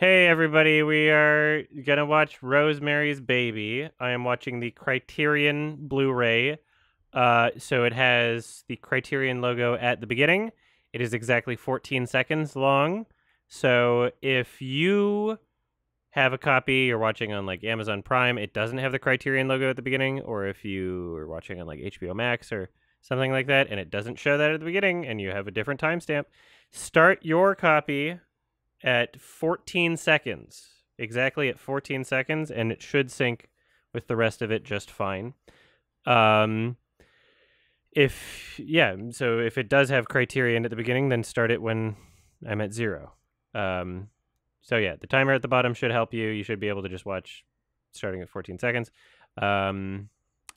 Hey everybody, we are gonna watch Rosemary's Baby. I am watching the Criterion Blu-ray. So it has the Criterion logo at the beginning. It is exactly 14 seconds long. So if you have a copy, you're watching on like Amazon Prime, it doesn't have the Criterion logo at the beginning, or if you are watching on like HBO Max or something like that, and it doesn't show that at the beginning, and you have a different timestamp, start your copy at 14 seconds, exactly at 14 seconds, and it should sync with the rest of it just fine. So if it does have Criterion at the beginning, then start it when I'm at 0. So yeah, the timer at the bottom should help you. You should be able to just watch starting at 14 seconds. I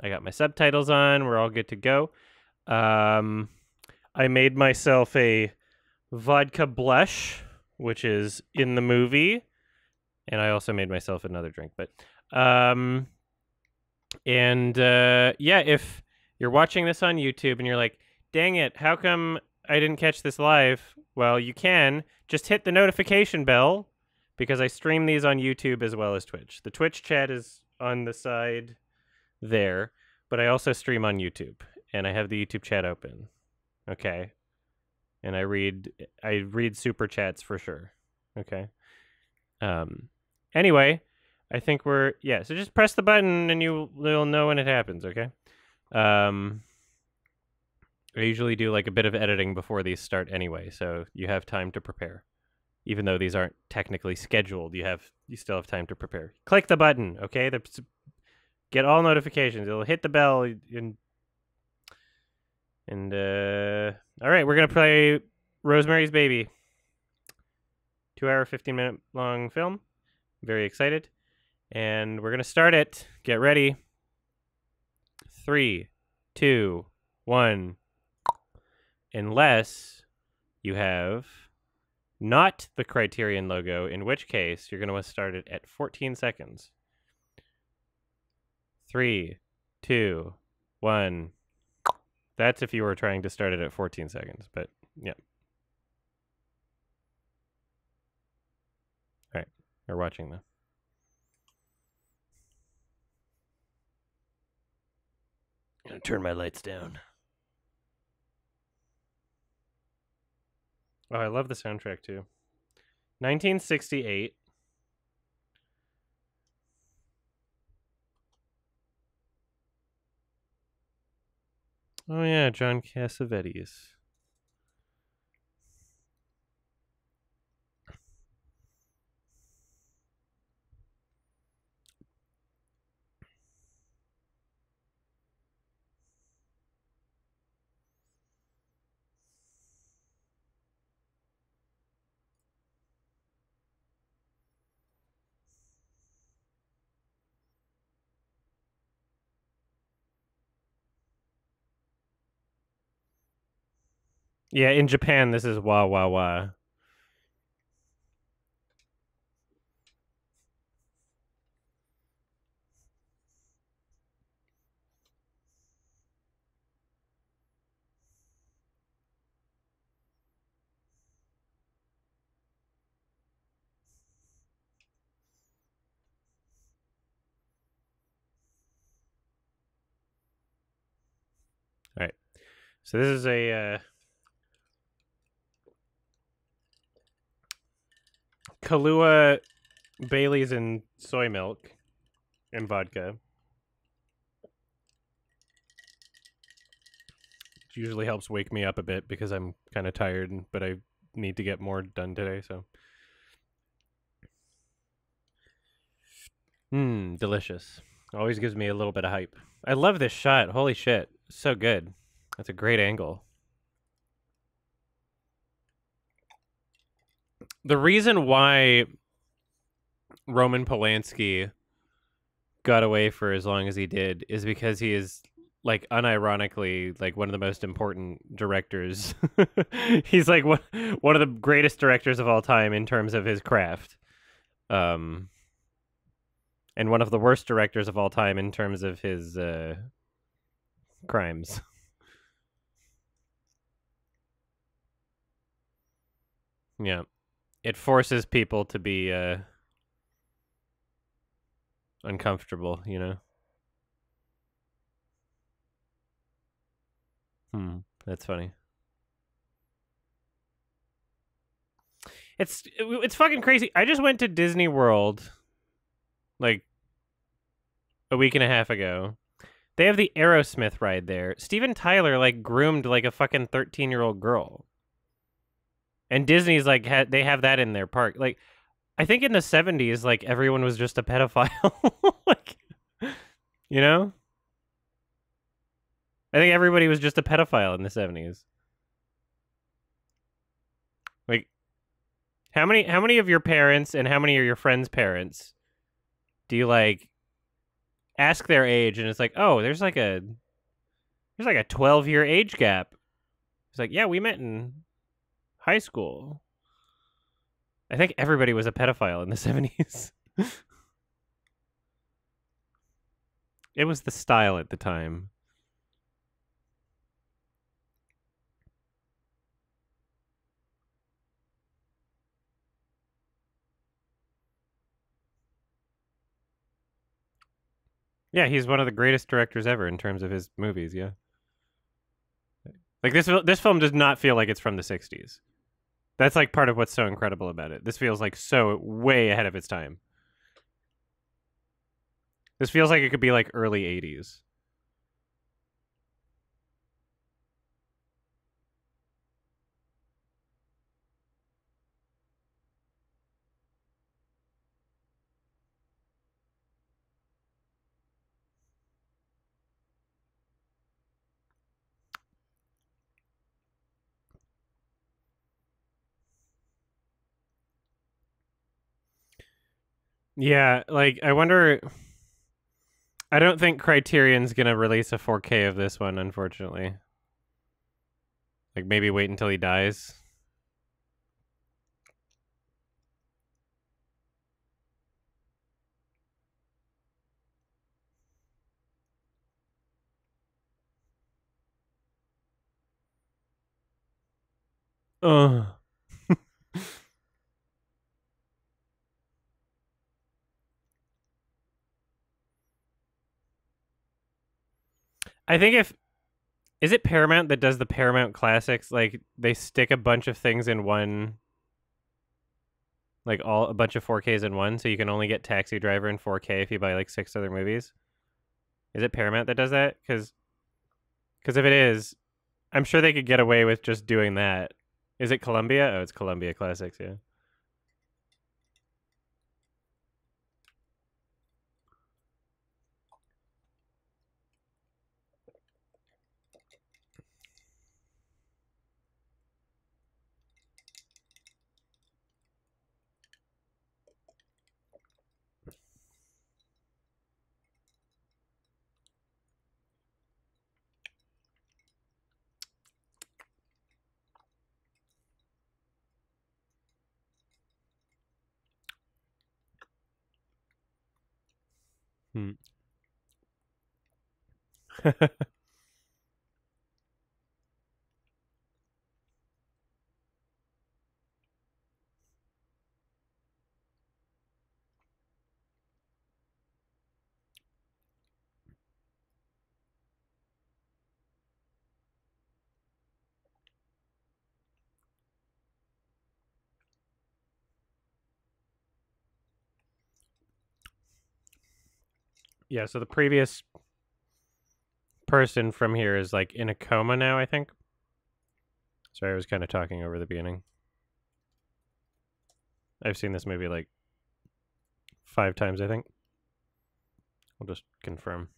got my subtitles on. We're all good to go. I made myself a vodka blush, which is in the movie, and I also made myself another drink. But if you're watching this on YouTube and you're like, dang it, how come I didn't catch this live? Well, you can just hit the notification bell, because I stream these on YouTube as well as Twitch. The Twitch chat is on the side there, but I also stream on YouTube, and I have the YouTube chat open. Okay. And I read super chats for sure. Okay. Anyway, I think so just press the button and you'll know when it happens, okay? I usually do like a bit of editing before these start anyway, so you have time to prepare. Even though these aren't technically scheduled, you still have time to prepare. Click the button, okay? Get all notifications. It'll hit the bell all right, we're gonna play Rosemary's Baby. 2-hour, 15-minute long film. Very excited. And we're gonna start it. Get ready. 3, 2, 1. Unless you have not the Criterion logo, in which case you're gonna start it at 14 seconds. 3, 2, 1. That's if you were trying to start it at 14 seconds, but yeah. All right, we're watching now. I'm gonna turn my lights down. Oh, I love the soundtrack too. 1968. Oh yeah, John Cassavetes. Yeah, in Japan, this is wah wah wah. All right. So this is a Kahlua Bailey's and soy milk and vodka. Which usually helps wake me up a bit because I'm kind of tired, but I need to get more done today, so. Delicious. Always gives me a little bit of hype. I love this shot. Holy shit. So good. That's a great angle. The reason why Roman Polanski got away for as long as he did is because he is, like, unironically, like, one of the most important directors. He's like one of the greatest directors of all time in terms of his craft. And one of the worst directors of all time in terms of his crimes. Yeah. it forces people to be uncomfortable, you know. That's funny. It's fucking crazy. I just went to Disney World like a week and a half ago. They have the Aerosmith ride there. Steven Tyler like groomed like a fucking 13-year-old girl. And Disney's like they have that in their park. Like I think in the 70s like everyone was just a pedophile. Like you know? I think everybody was just a pedophile in the 70s. Like how many of your parents and how many of your friends' parents do you like ask their age and it's like, "Oh, there's like a 12-year age gap." It's like, "Yeah, we met in high school." I think everybody was a pedophile in the 70s. It was the style at the time. Yeah, he's one of the greatest directors ever in terms of his movies, yeah. Like this film does not feel like it's from the 60s. That's like part of what's so incredible about it. This feels like so way ahead of its time. This feels like it could be like early 80s. Yeah, like I wonder I don't think Criterion's going to release a 4K of this one, unfortunately. Like maybe wait until he dies. Ugh. I think if is it Paramount that does the Paramount Classics? Like they stick a bunch of things in one, like all a bunch of 4Ks in one, so you can only get Taxi Driver in 4K if you buy like 6 other movies. Is it Paramount that does that? Because if it is, I'm sure they could get away with just doing that. Is it Columbia? Oh, it's Columbia Classics. Yeah. Hmm. Yeah. So the previous person from here is like in a coma now, I think. Sorry, I was kind of talking over the beginning. I've seen this movie like 5 times, I think. I'll just confirm.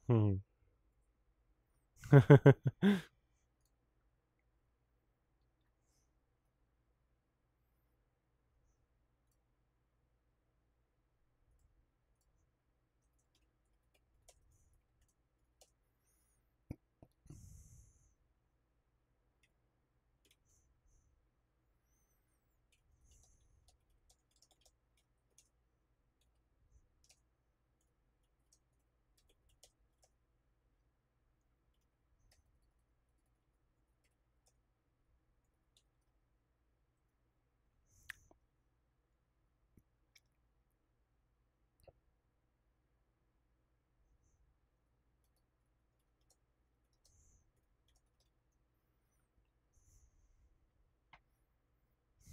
Hmm.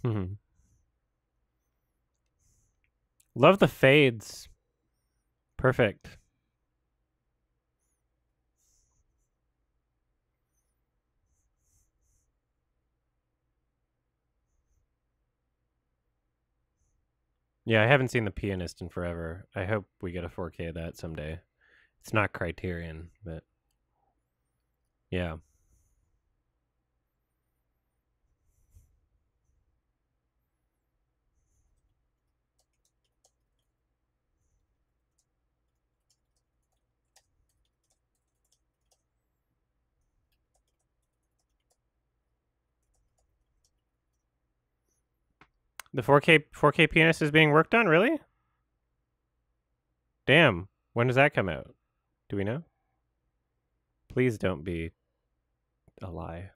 Hmm. Love the fades. Perfect. Yeah, I haven't seen The Pianist in forever. I hope we get a 4K of that someday. It's not Criterion, but yeah. The 4K Pianist is being worked on, really? Damn. When does that come out? Do we know? Please don't be a lie.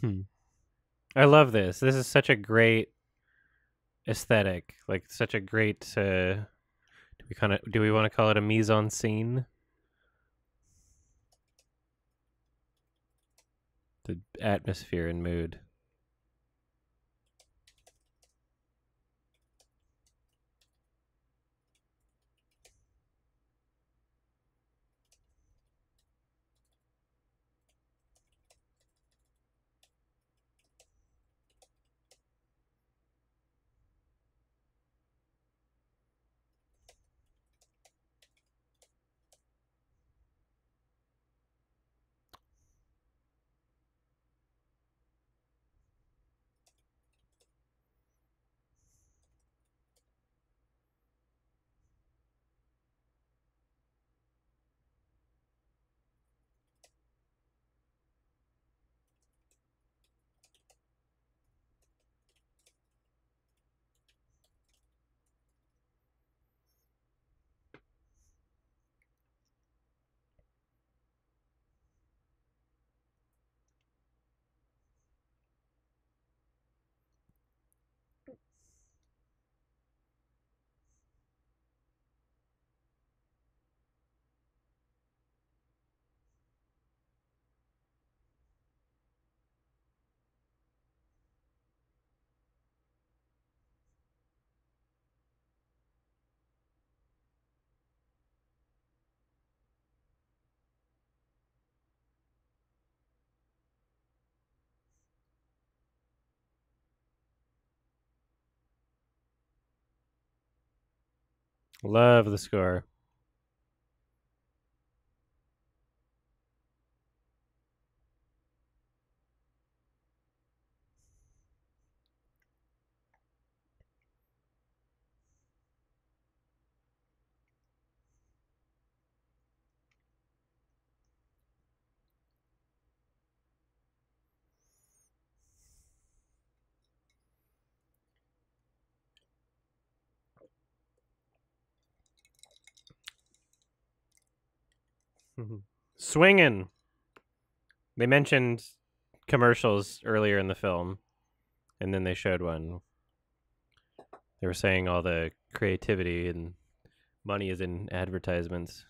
Hmm. I love this. This is such a great aesthetic. Like such a great do we want to call it a mise en scene? The atmosphere and mood. Love the score. Swinging. They mentioned commercials earlier in the film, and then they showed one. They were saying all the creativity and money is in advertisements.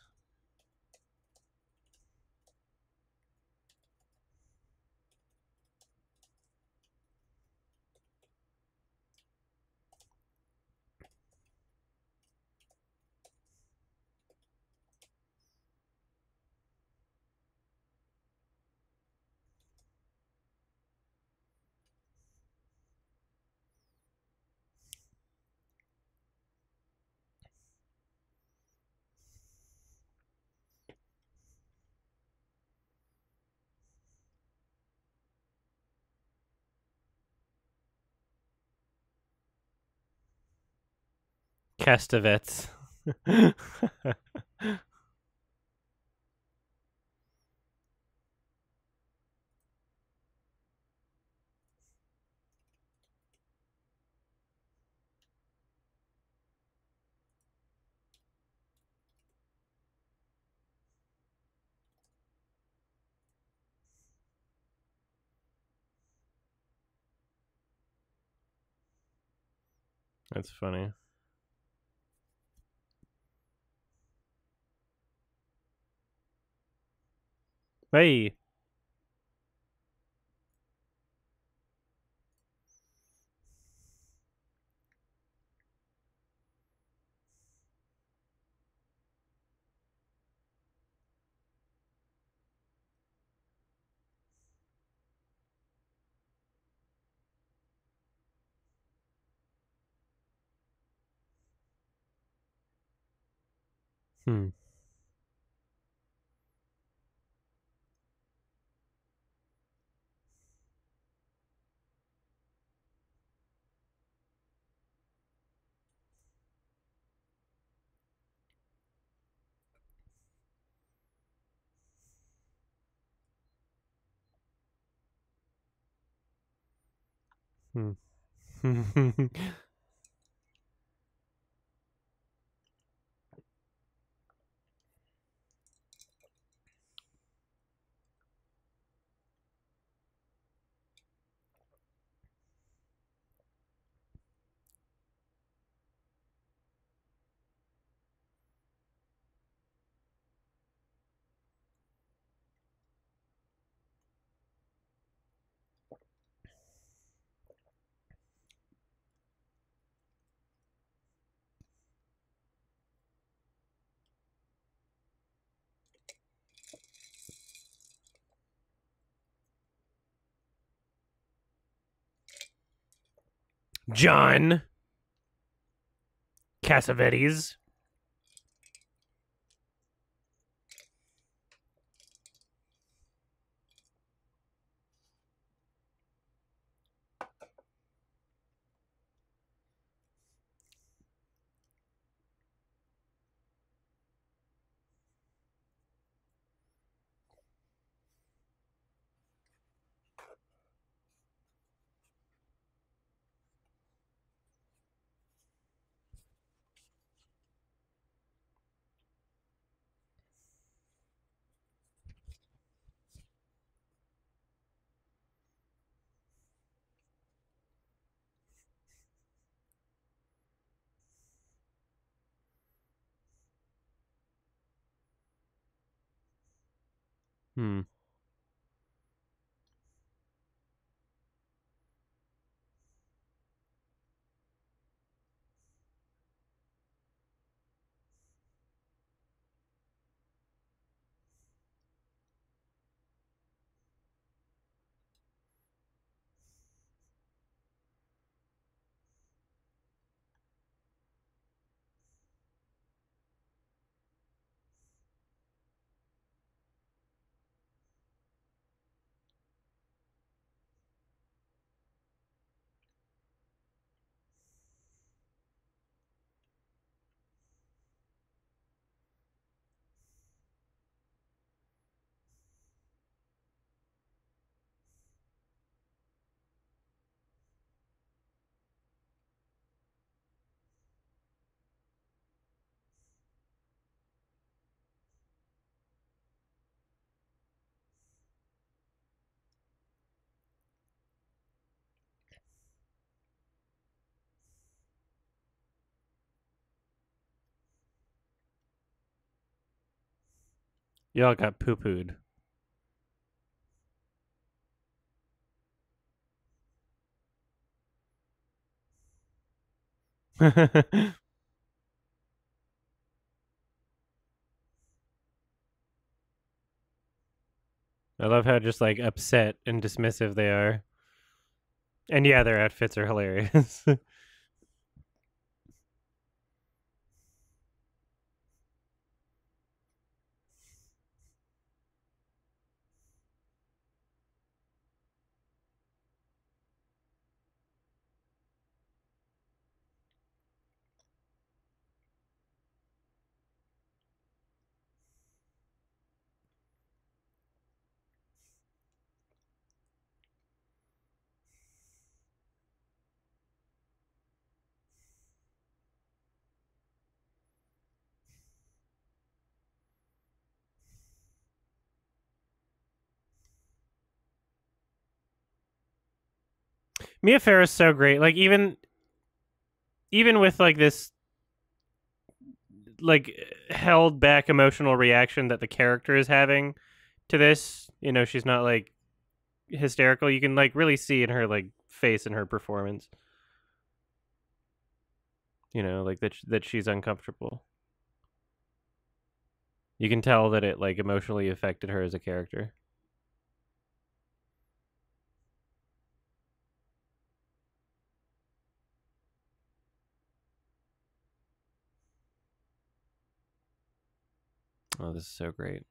Castavets. That's funny. Hey. Hmm. Hmm. John Cassavetes. Hmm. Y'all got poo pooed. I love how just like upset and dismissive they are. And yeah, their outfits are hilarious. Mia Farrow's so great. Like even with like this like held back emotional reaction that the character is having to this, she's not like hysterical. You can like really see in her like face and her performance, like that she's uncomfortable. You can tell that it like emotionally affected her as a character. Oh, this is so great.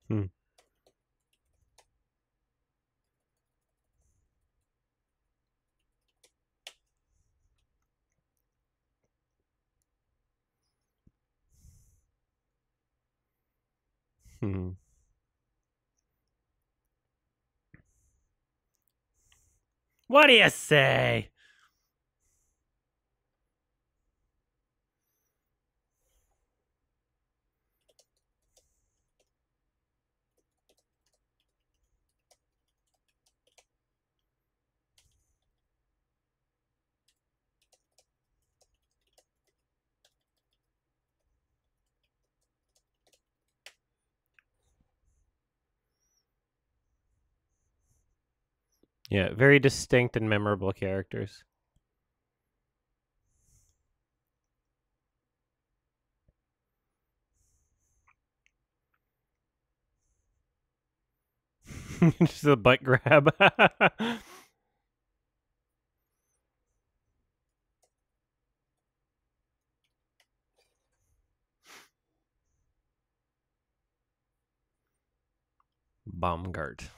Hmm. Hmm. What do you say? Yeah, very distinct and memorable characters. Just a butt grab. Baumgart.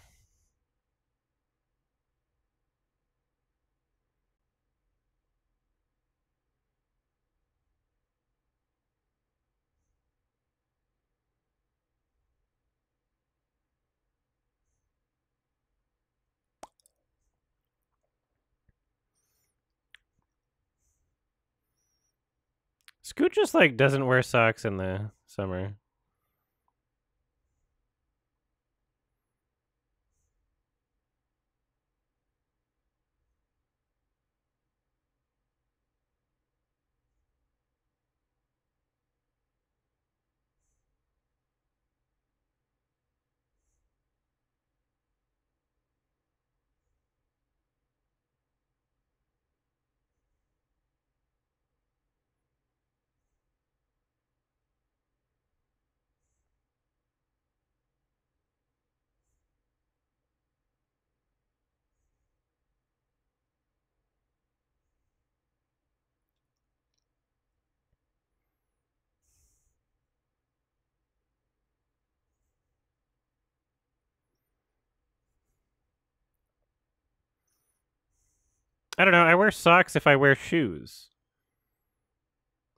Scoot just like doesn't wear socks in the summer. I don't know. I wear socks if I wear shoes,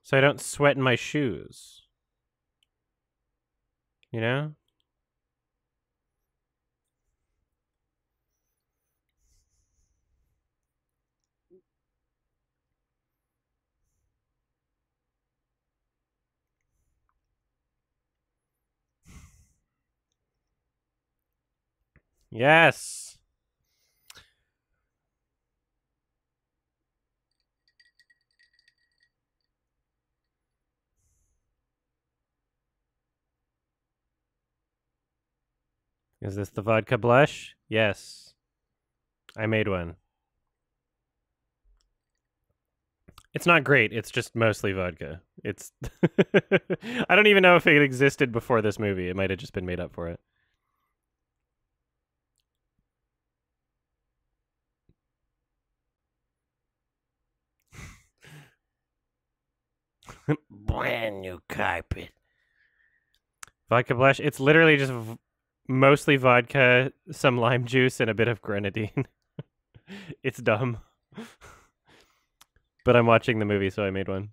so I don't sweat in my shoes. You know? Yes. Is this the vodka blush? Yes. I made one. It's not great. It's just mostly vodka. It's I don't even know if it existed before this movie. It might have just been made up for it. Brand new carpet. Vodka blush. It's literally just mostly vodka, some lime juice, and a bit of grenadine. It's dumb. But I'm watching the movie, so I made one.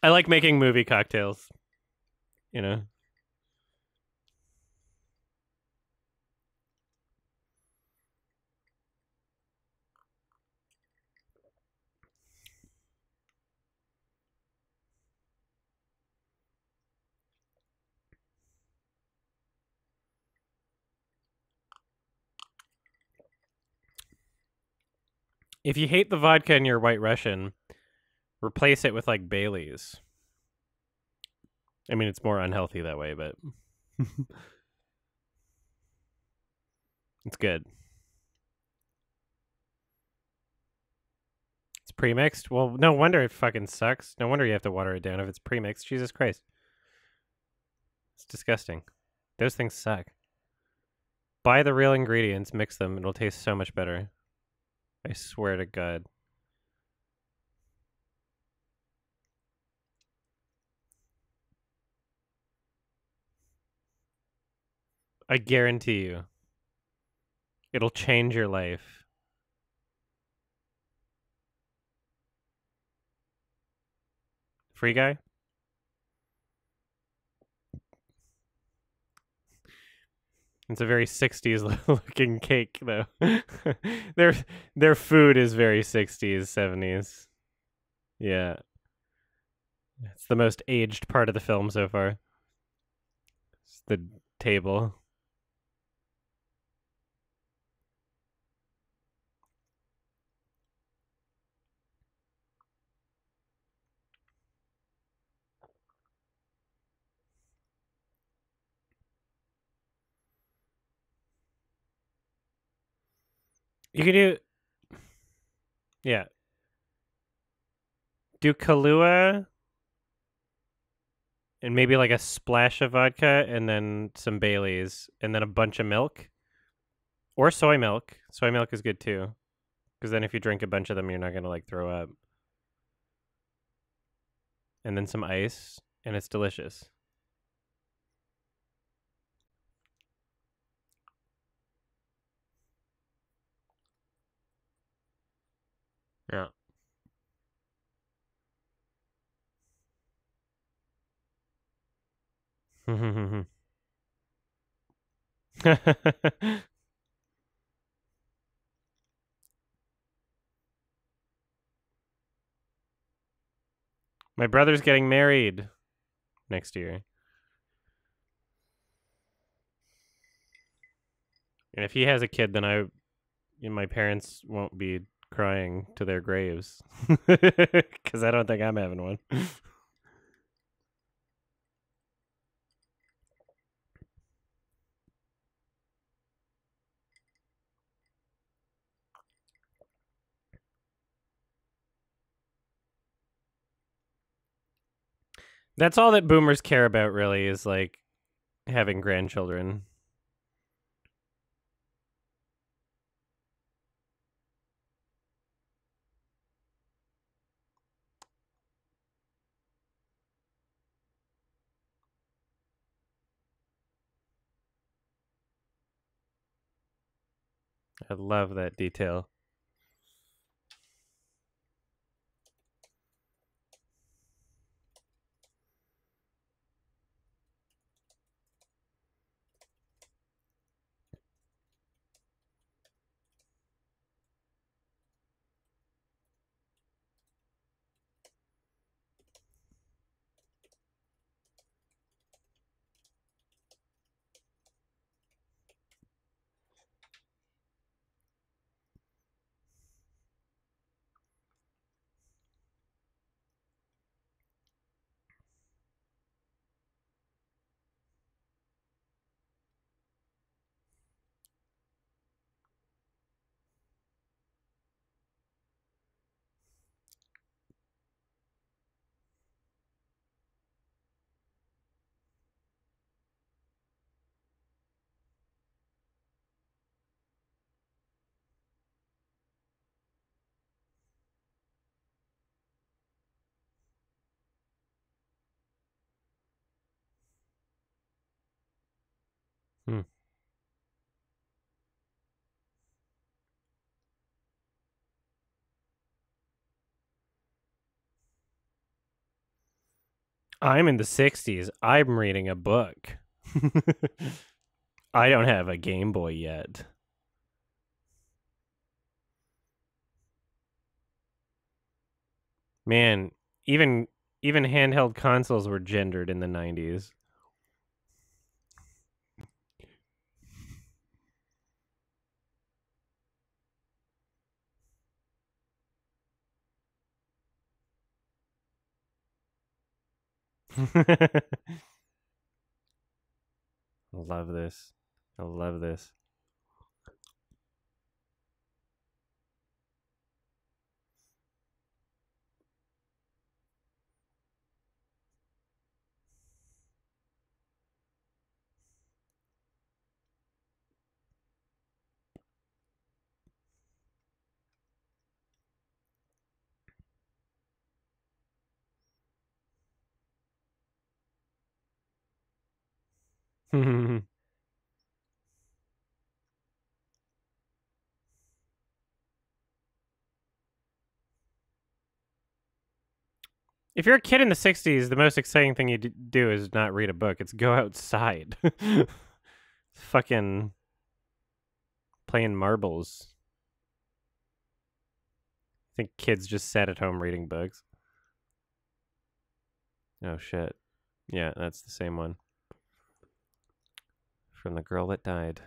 I like making movie cocktails. You know? If you hate the vodka in your White Russian, replace it with like Bailey's. I mean, it's more unhealthy that way, but it's good. It's pre-mixed? Well, no wonder it fucking sucks. No wonder you have to water it down if it's pre-mixed. Jesus Christ. It's disgusting. Those things suck. Buy the real ingredients, mix them. It'll taste so much better. I swear to God. I guarantee you. It'll change your life. Free guy? It's a very 60s looking cake, though. their food is very 60s, 70s. Yeah. It's the most aged part of the film so far. It's the table. You can do, yeah. Do Kahlua and maybe like a splash of vodka and then some Baileys and then a bunch of milk or soy milk. Soy milk is good too. Because then if you drink a bunch of them, you're not going to like throw up. And then some ice and it's delicious. Yeah. My brother's getting married next year. And if he has a kid, then my parents won't be crying to their graves. Because I don't think I'm having one. That's all that boomers care about, really, is like having grandchildren. I love that detail. Hmm. I'm in the 60s. I'm reading a book. I don't have a Game Boy yet. Man, even handheld consoles were gendered in the 90s. I love this. I love this. If you're a kid in the 60s, the most exciting thing you do is not read a book. It's go outside. Fucking playing marbles. I think kids just sat at home reading books. Oh, shit. Yeah, that's the same one. From the girl that died.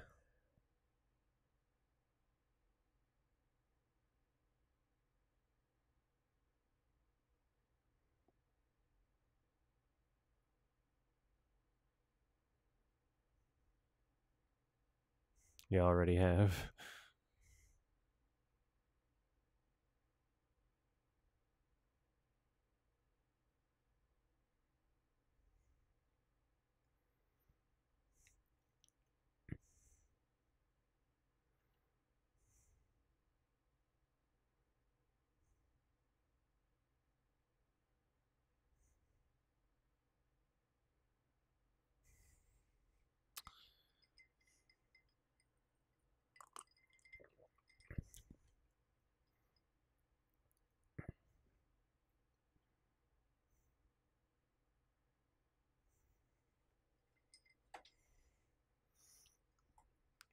You already have.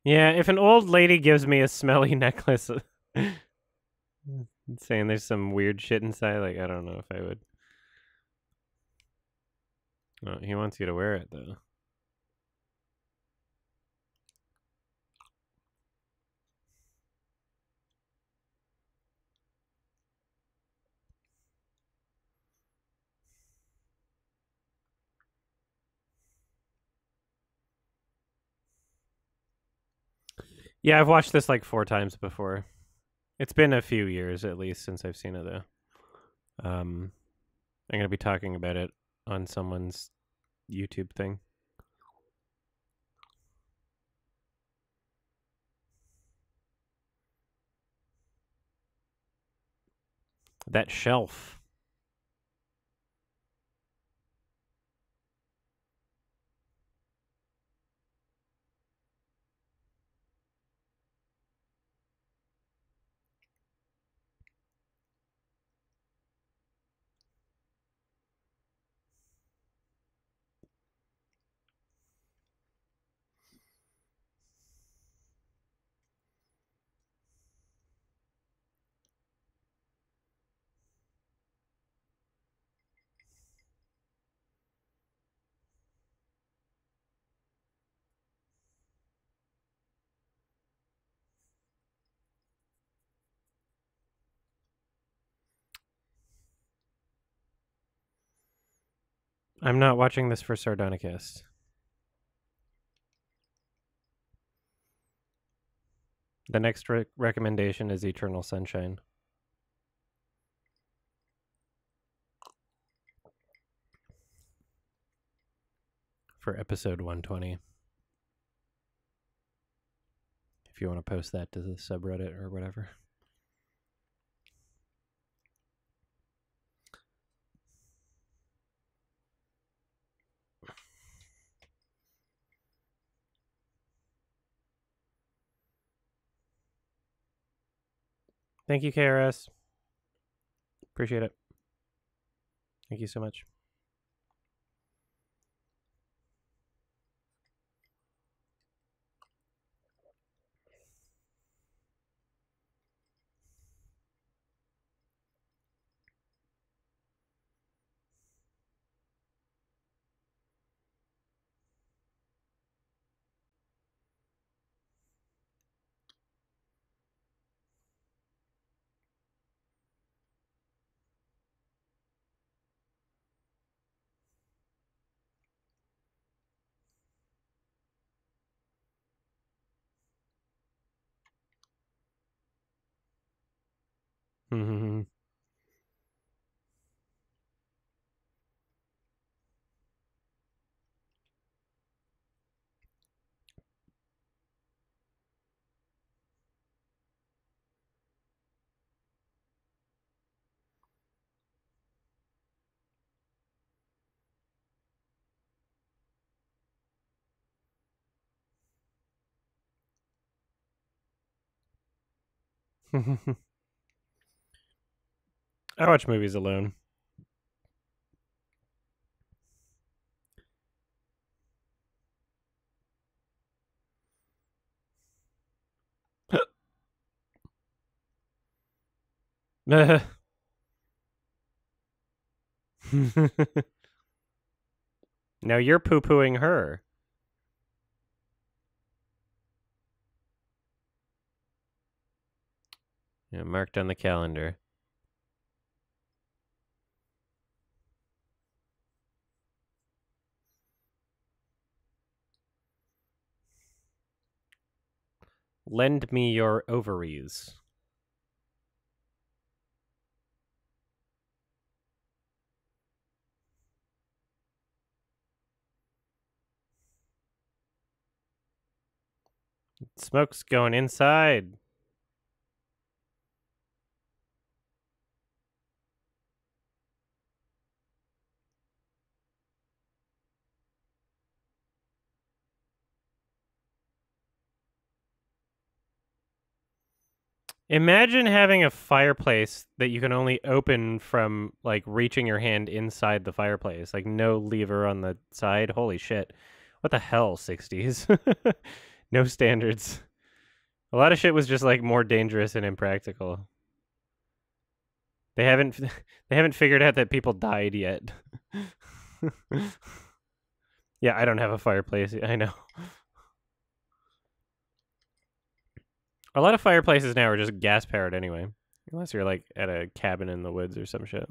Yeah, if an old lady gives me a smelly necklace saying there's some weird shit inside, like, I don't know if I would. Oh, he wants you to wear it, though. Yeah, I've watched this like 4 times before. It's been a few years, at least, since I've seen it, though. I'm going to be talking about it on someone's YouTube thing. That shelf. I'm not watching this for Sardonicast. The next recommendation is Eternal Sunshine. For episode 120. If you want to post that to the subreddit or whatever. Thank you, KRS. Appreciate it. Thank you so much. I watch movies alone. Now you're poo-pooing her. Yeah, marked on the calendar. Lend me your ovaries. Smoke's going inside. Imagine having a fireplace that you can only open from, like, reaching your hand inside the fireplace. Like, no lever on the side. Holy shit. What the hell, 60s? No standards. A lot of shit was just, like, more dangerous and impractical. They haven't figured out that people died yet. Yeah, I don't have a fireplace. I know. A lot of fireplaces now are just gas powered anyway. Unless you're like at a cabin in the woods or some shit.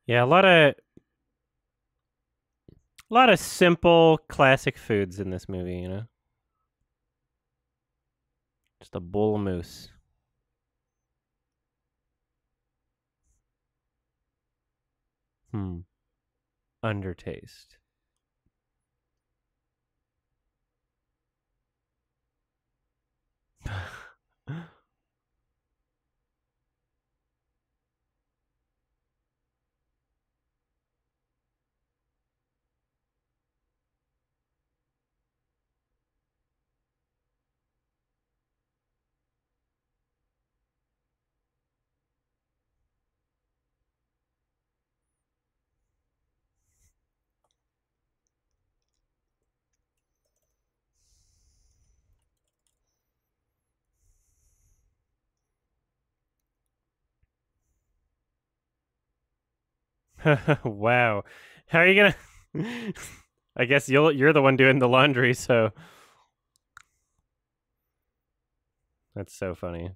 Yeah, a lot of simple classic foods in this movie, you know? Just a bull moose. Undertaste. Wow. How are you gonna I guess you're the one doing the laundry, so that's so funny.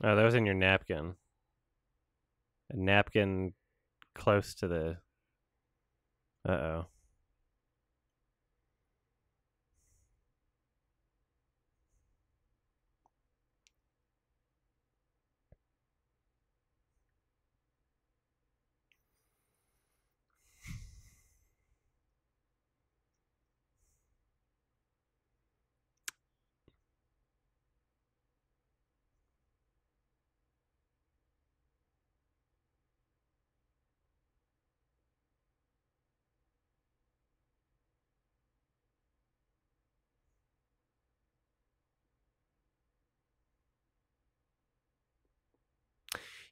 Oh, that was in your napkin. A napkin close to the uh-oh.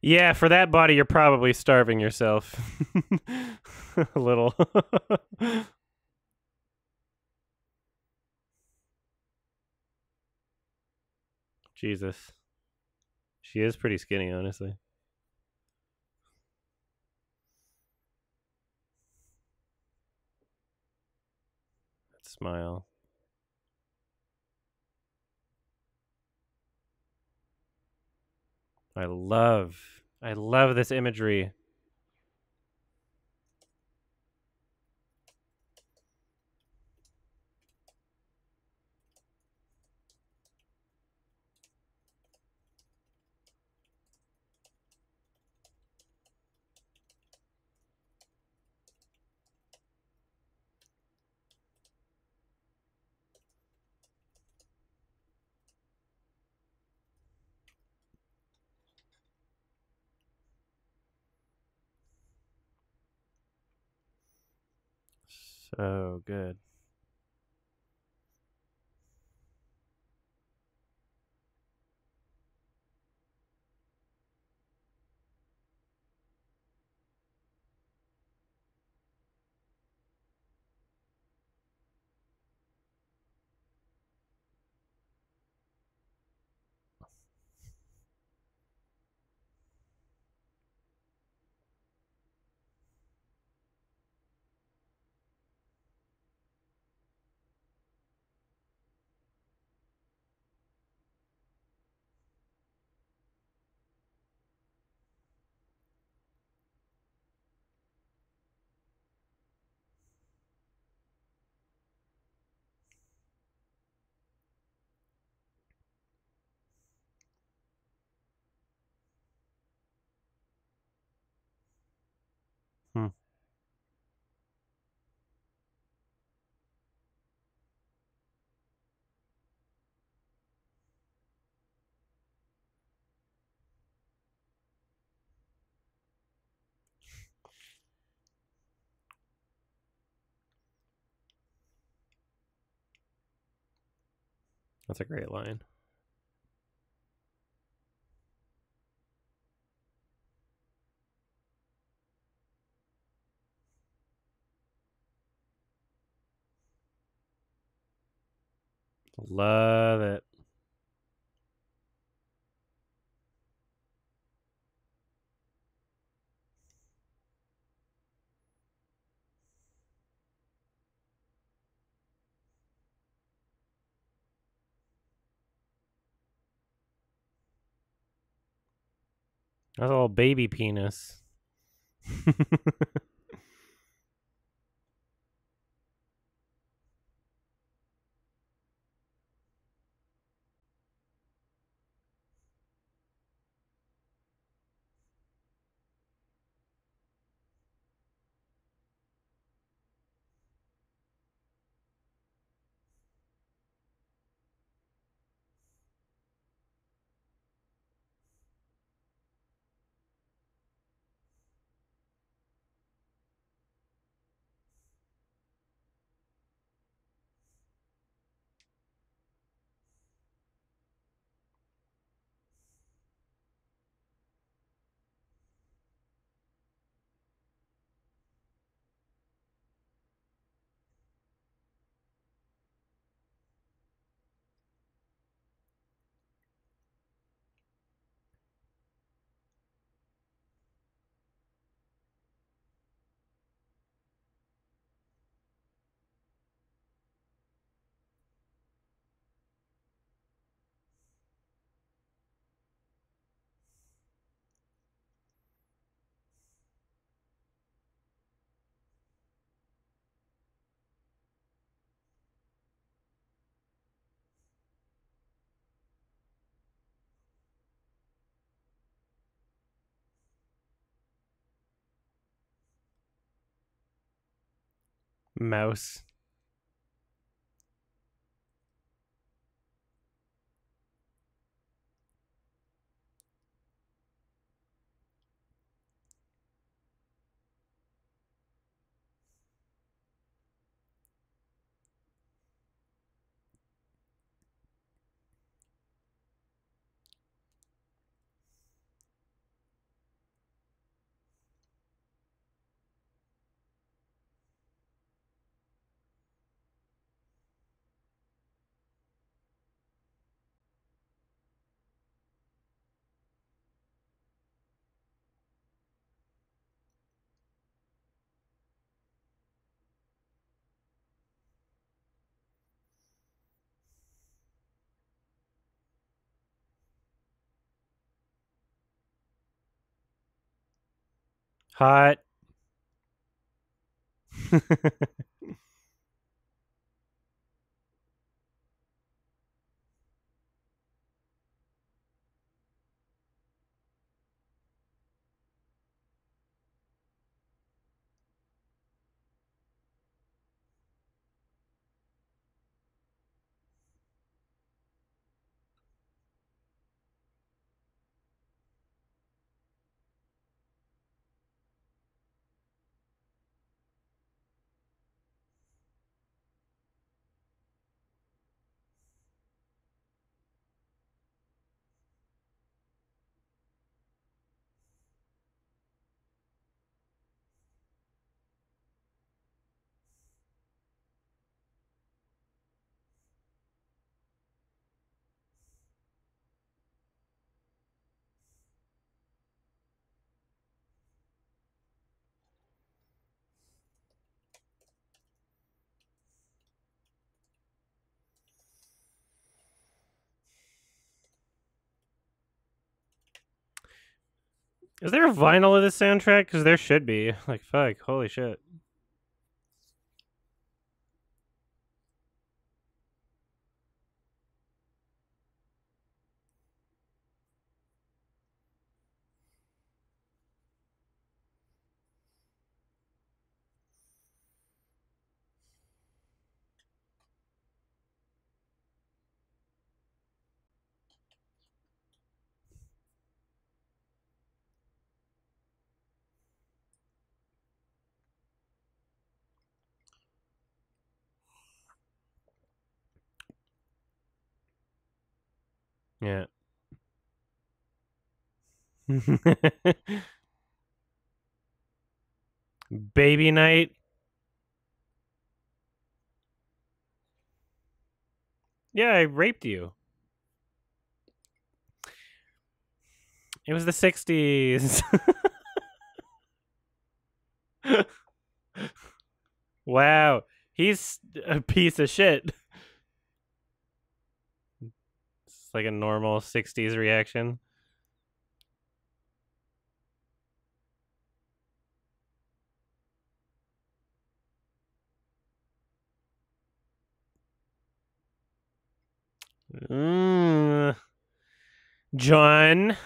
Yeah, for that body you're probably starving yourself. A little. Jesus. She is pretty skinny, honestly. That smile. I love this imagery. So good. Hmm. That's a great line. Love it. That's a little baby penis. Mouse. Hot. Is there a vinyl of this soundtrack? Because there should be. Like, fuck. Holy shit. Yeah. Baby night. Yeah, I raped you. It was the 60s. Wow. He's a piece of shit. It's like a normal 60s reaction. Mm. John.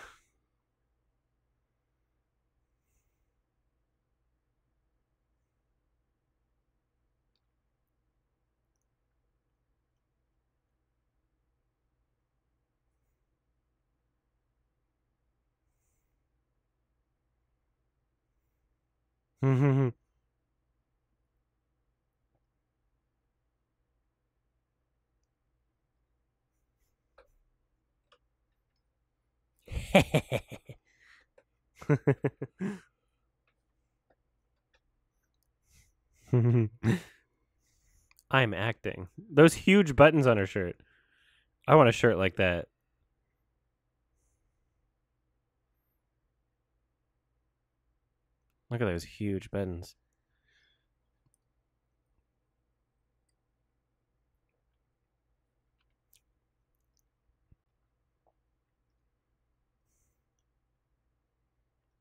I'm acting. Those huge buttons on her shirt. I want a shirt like that. Look at those huge buttons.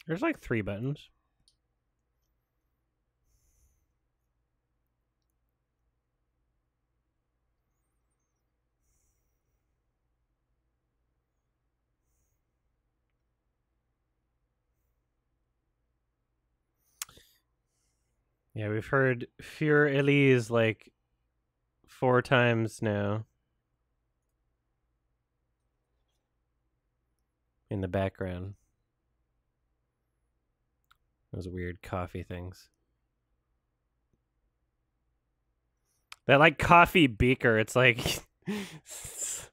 There's like 3 buttons. Yeah, we've heard Fur Elise like 4 times now in the background. Those weird coffee things. That like coffee beaker, it's like it's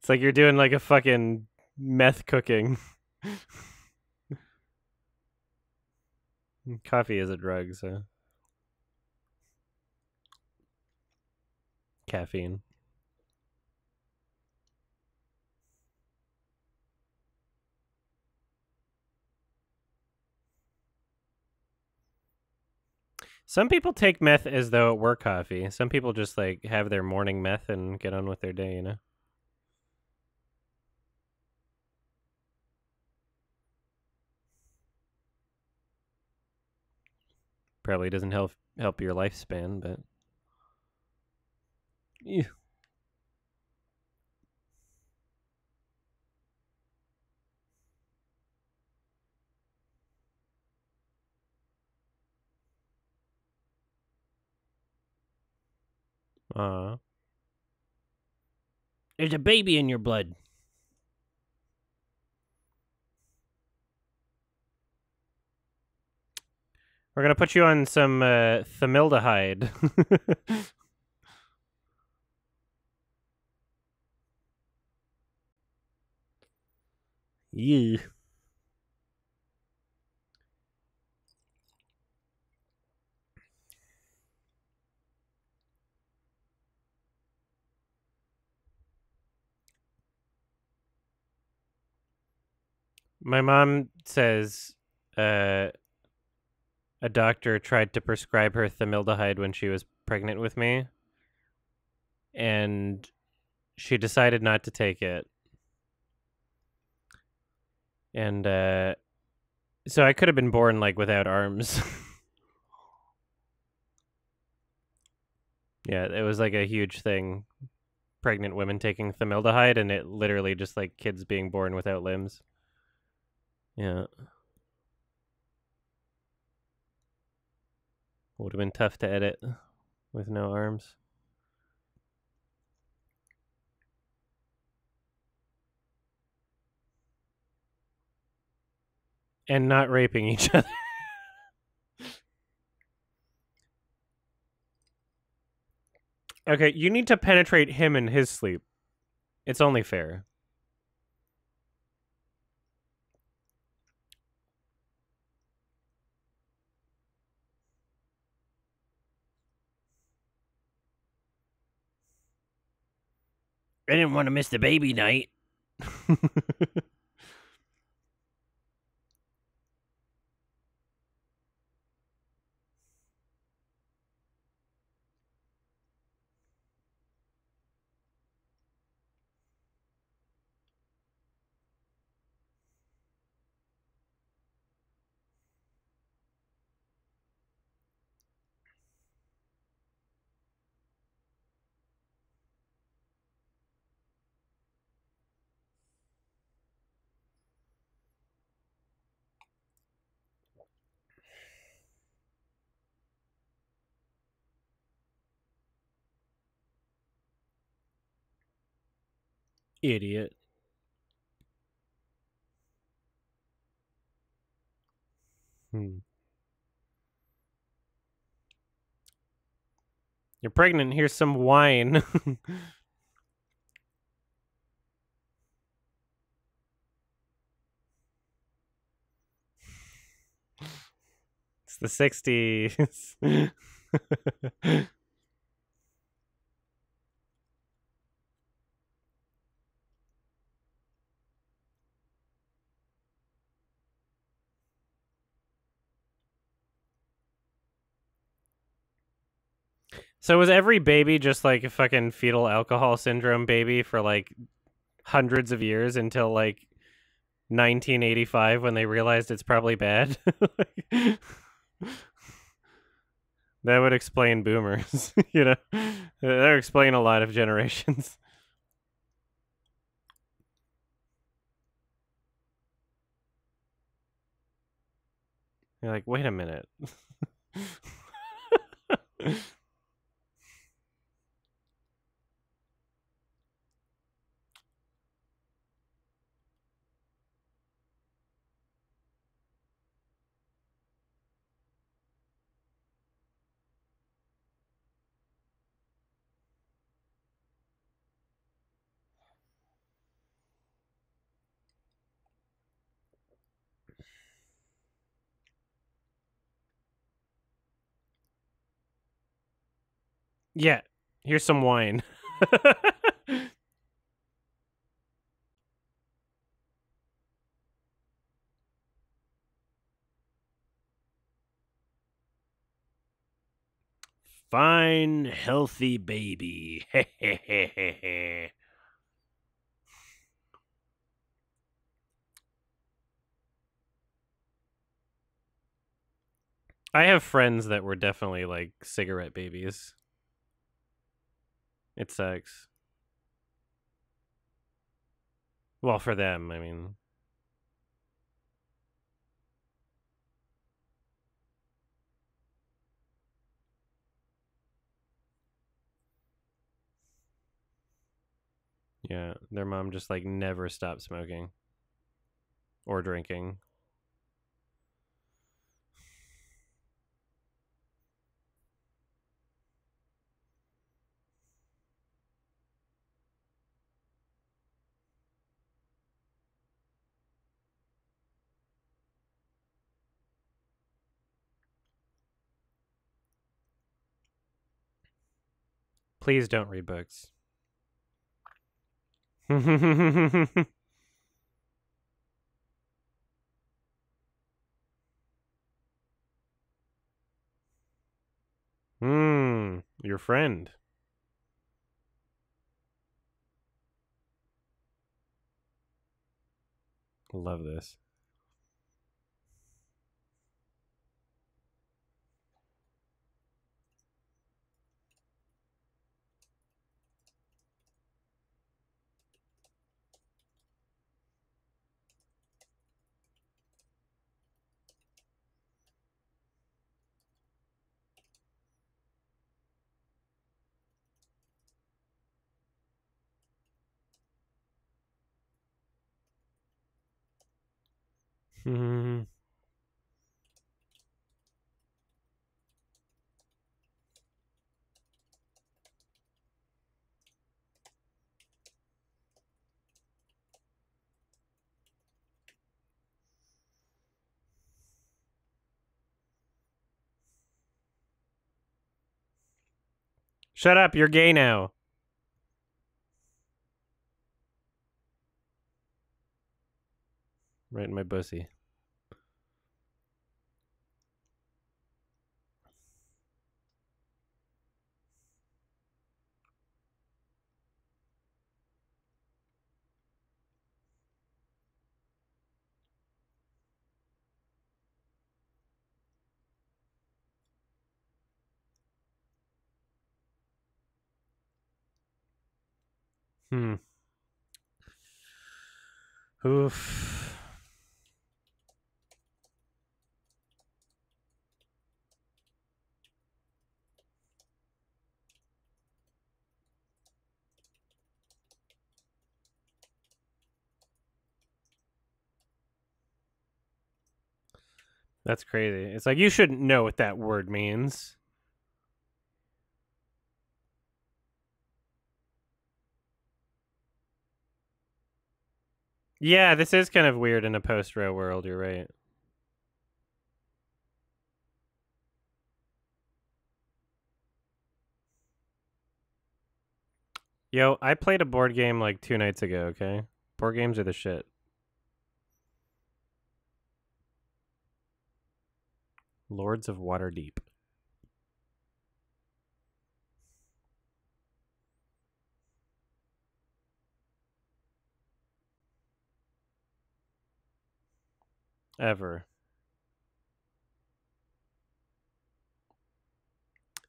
like you're doing like a fucking meth cooking. Coffee is a drug, so caffeine. Some people take meth as though it were coffee. Some people just like have their morning meth and get on with their day, you know? Probably doesn't help your lifespan, but yeah. There's a baby in your blood. We're gonna put you on some thymildehyde. Yeah. My mom says uh, a doctor tried to prescribe her thymildehyde when she was pregnant with me, and she decided not to take it. And so I could have been born like without arms. Yeah, it was like a huge thing. Pregnant women taking thymildehyde, and it literally just like kids being born without limbs. Yeah, would have been tough to edit with no arms. And not raping each other. Okay, you need to penetrate him in his sleep. It's only fair. I didn't want to miss the baby night. Idiot. Hmm. You're pregnant. Here's some wine. It's the 60s. So was every baby just like a fucking fetal alcohol syndrome baby for like hundreds of years until like 1985 when they realized it's probably bad? Like, that would explain boomers, you know? That would explain a lot of generations. You're like, wait a minute. Yeah, here's some wine. Fine, healthy baby. I have friends that were definitely like cigarette babies. It sucks. Well, for them, I mean. Yeah, their mom just like never stopped smoking or drinking. Please don't read books. Your friend. Love this. Shut up, you're gay now. Right in my pussy. Oof. That's crazy. It's like you shouldn't know what that word means. Yeah, this is kind of weird in a post-row world, you're right. Yo, I played a board game like 2 nights ago, okay? Board games are the shit. Lords of Waterdeep. Ever.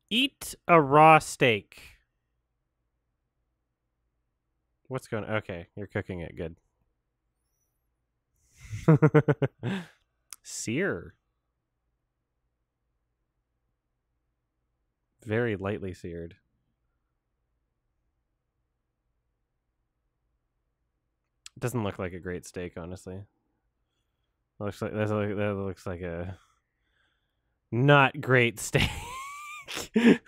Eat a raw steak. What's going on? Okay, you're cooking it good. Sear. Very lightly seared. Doesn't look like a great steak, honestly. That looks like a not great steak. Could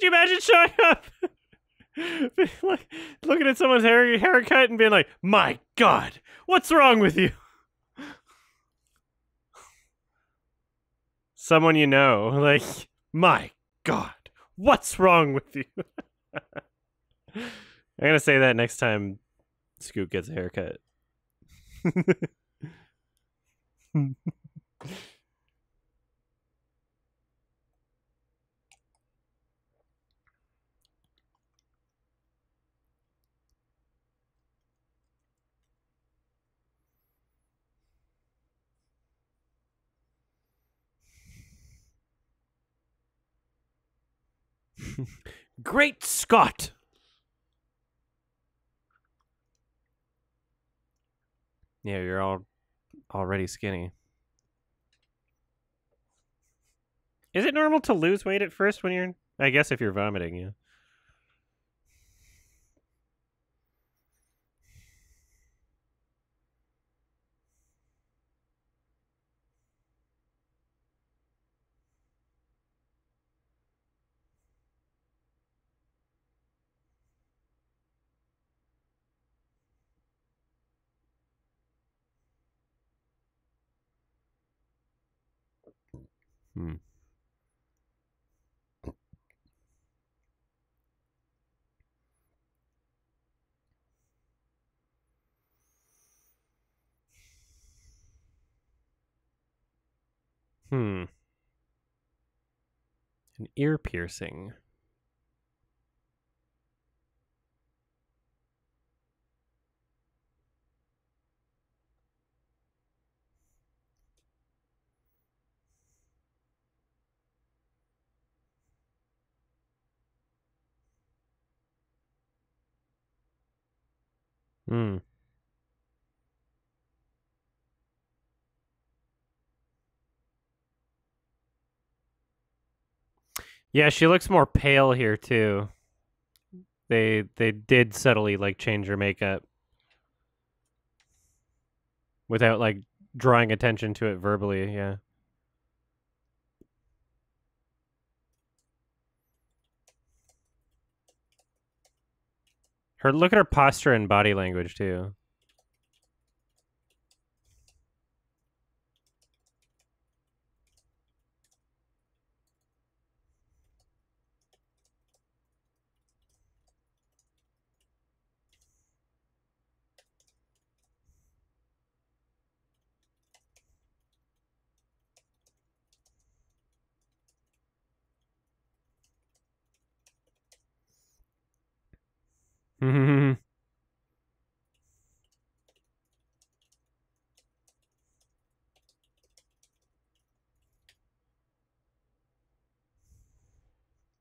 you imagine showing up, like looking at someone's haircut and being like, "My God, what's wrong with you?" someone you know. Like, my God, what's wrong with you? I'm gonna say that next time Scoot gets a haircut. Great Scott! Yeah, you're all already skinny. Is it normal to lose weight at first when you're... I guess if you're vomiting, yeah. Hmm. Hmm. An ear piercing. Hmm. Yeah, she looks more pale here too. They did subtly like change her makeup without like drawing attention to it verbally, yeah. Look at her posture and body language too.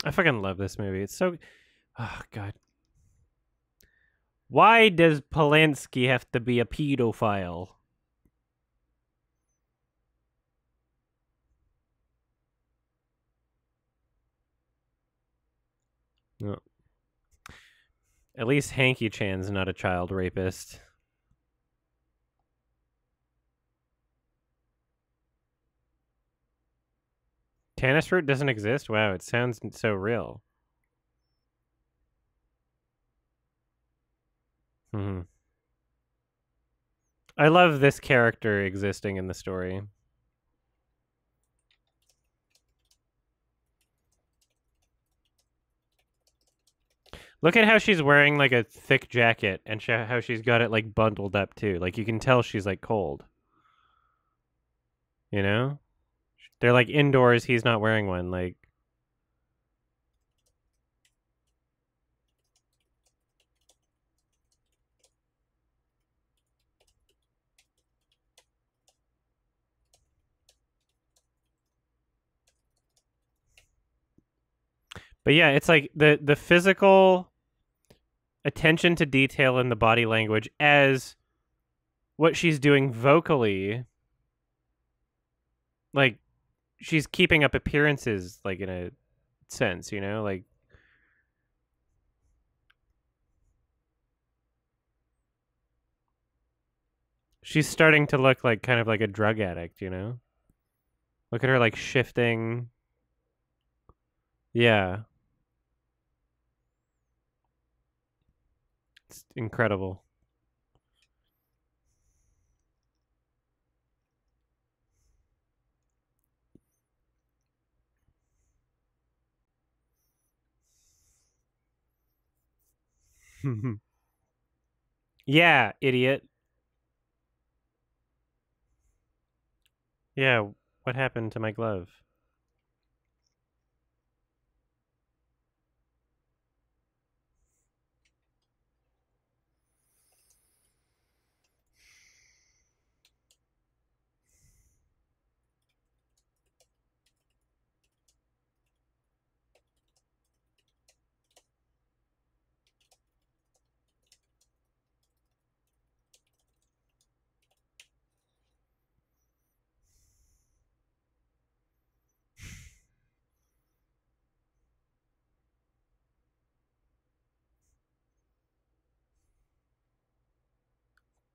I fucking love this movie. It's so... Oh, God. Why does Polanski have to be a pedophile? No. At least Hanky Chan's not a child rapist. Tannis fruit doesn't exist? Wow, it sounds so real. Hmm. I love this character existing in the story. Look at how she's wearing like a thick jacket and how she's got it like bundled up too. Like you can tell she's like cold. You know? They're like indoors, he's not wearing one. Like, but yeah, it's like the physical attention to detail in the body language as what she's doing vocally. Like she's keeping up appearances, like in a sense, you know, like she's starting to look like kind of like a drug addict, you know? Look at her like shifting. Yeah. It's incredible. Yeah, idiot. Yeah, what happened to my glove?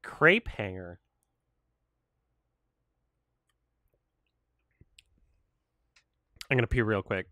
Crepe hanger. I'm gonna pee real quick.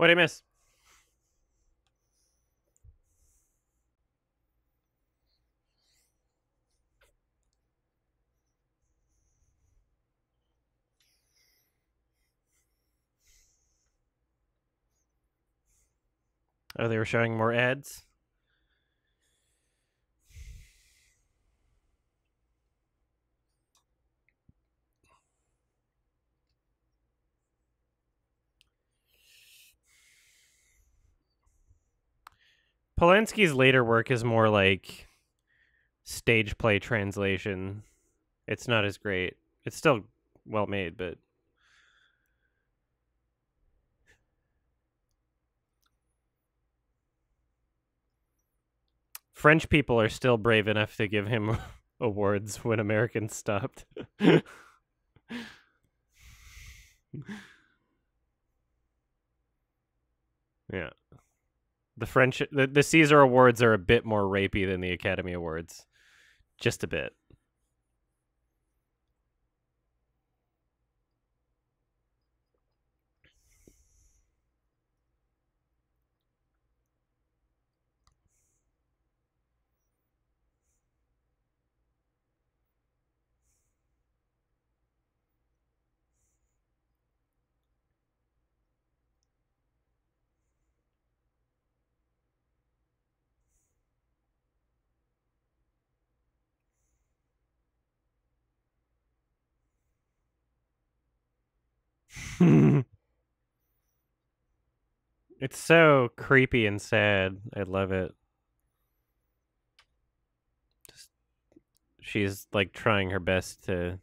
What'd I miss? Oh, they were showing more ads? Polanski's later work is more like stage play translation. It's not as great. It's still well made, but French people are still brave enough to give him awards when Americans stopped. Yeah. The French, the Caesar Awards are a bit more rapey than the Academy Awards. Just a bit. It's so creepy and sad. I love it. Just, she's like trying her best to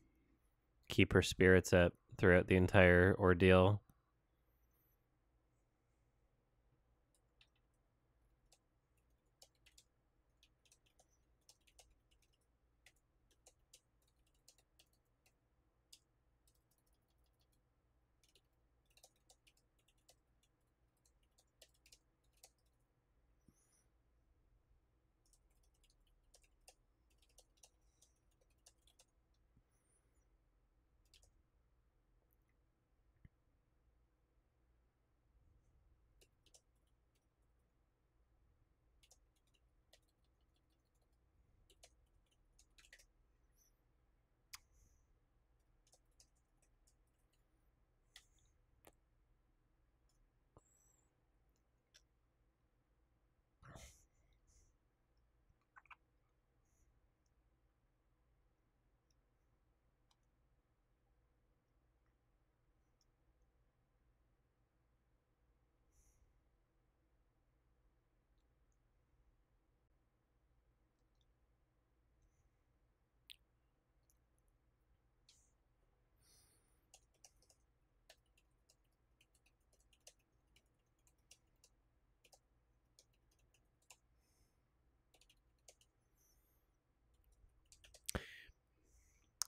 keep her spirits up throughout the entire ordeal.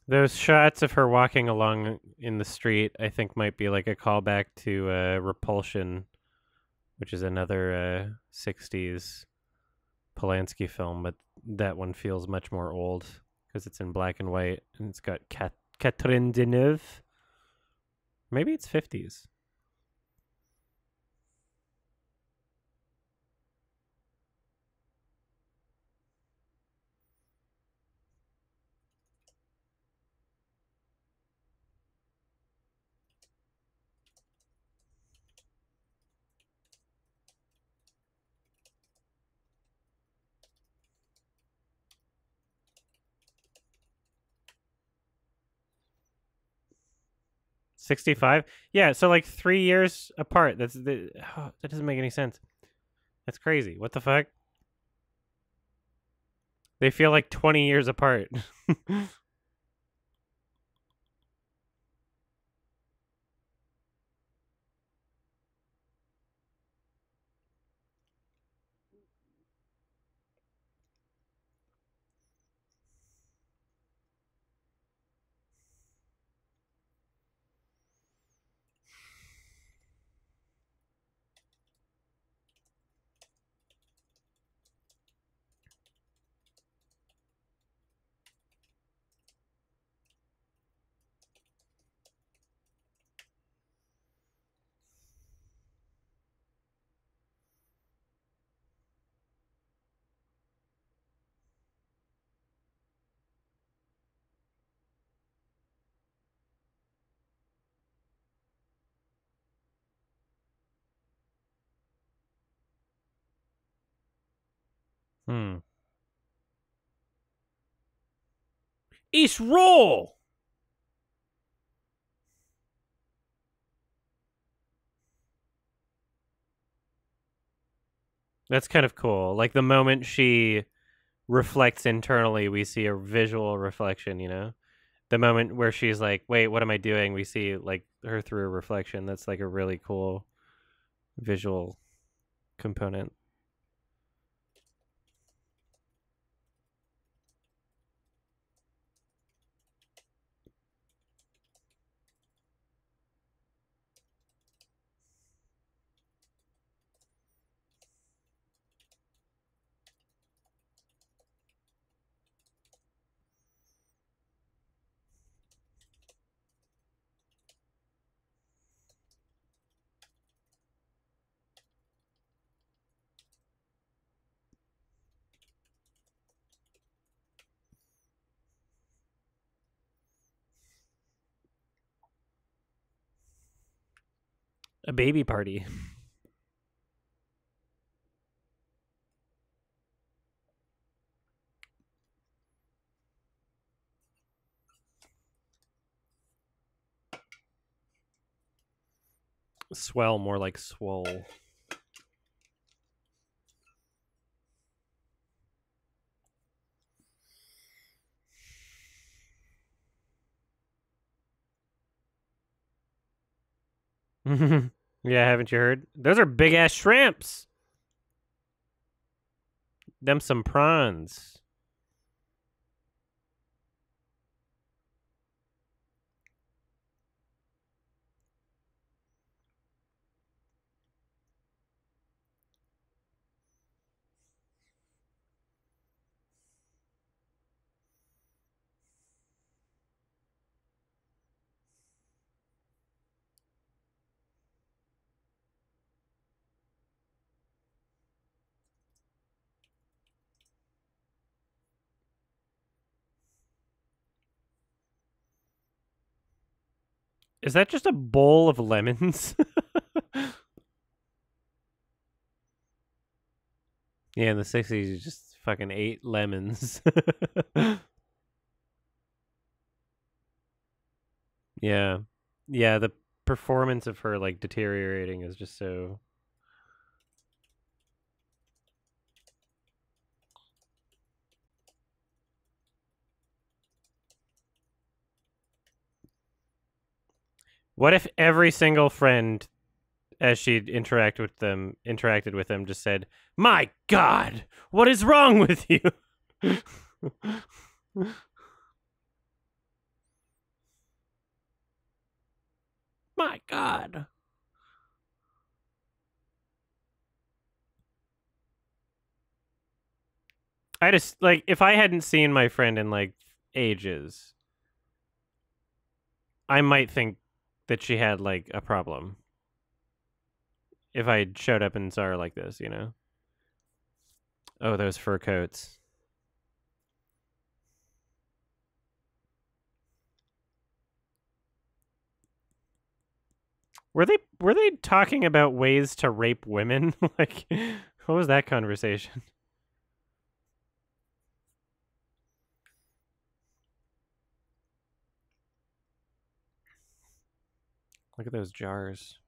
Those shots of her walking along in the street, I think, might be like a callback to Repulsion, which is another 60s Polanski film, but that one feels much more old because it's in black and white, and it's got Catherine Deneuve. Maybe it's 50s. '65. Yeah, so like 3 years apart. That doesn't make any sense. That's crazy. What the fuck? They feel like 20 years apart. Hmm. East roll. That's kind of cool. Like the moment she reflects internally, we see a visual reflection, you know? The moment where she's like, wait, what am I doing? We see like her through a reflection. That's like a really cool visual component. A baby party. Swell, more like swole. Yeah, haven't you heard? Those are big ass shrimps. Them some prawns. Is that just a bowl of lemons? Yeah, in the 60s, you just fucking ate lemons. Yeah. Yeah, the performance of her, like, deteriorating is just so... What if every single friend, as she'd interacted with them, just said, "My God, what is wrong with you?" My God. I just, like, if I hadn't seen my friend in, like, ages, I might think that she had, like, a problem. If I showed up and saw her like this, you know? Oh, those fur coats. Were they talking about ways to rape women? Like, what was that conversation? Look at those jars.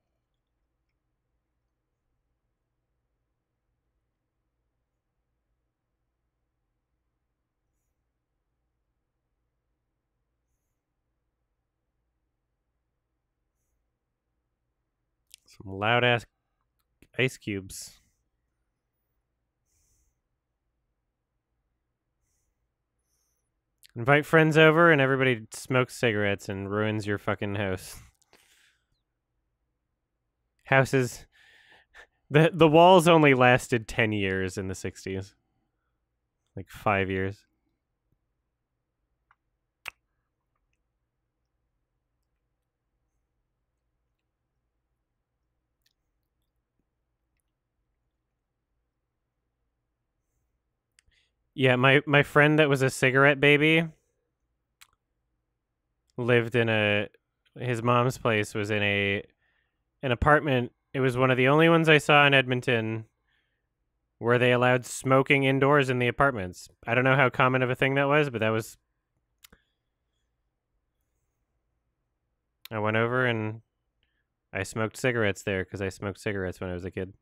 Some loud ass ice cubes. Invite friends over and everybody smokes cigarettes and ruins your fucking house. Houses. The walls only lasted 10 years in the 60s. Like 5 years. Yeah, my friend that was a cigarette baby lived in a his mom's place was in an apartment. It was one of the only ones I saw in Edmonton where they allowed smoking indoors in the apartments. I don't know how common of a thing that was, but that was. I went over and I smoked cigarettes there because I smoked cigarettes when I was a kid.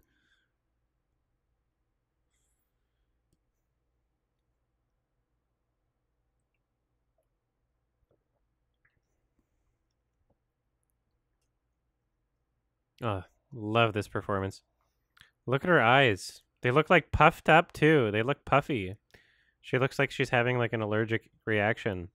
Oh, love this performance. Look at her eyes. They look like puffed up too. They look puffy. She looks like she's having like an allergic reaction.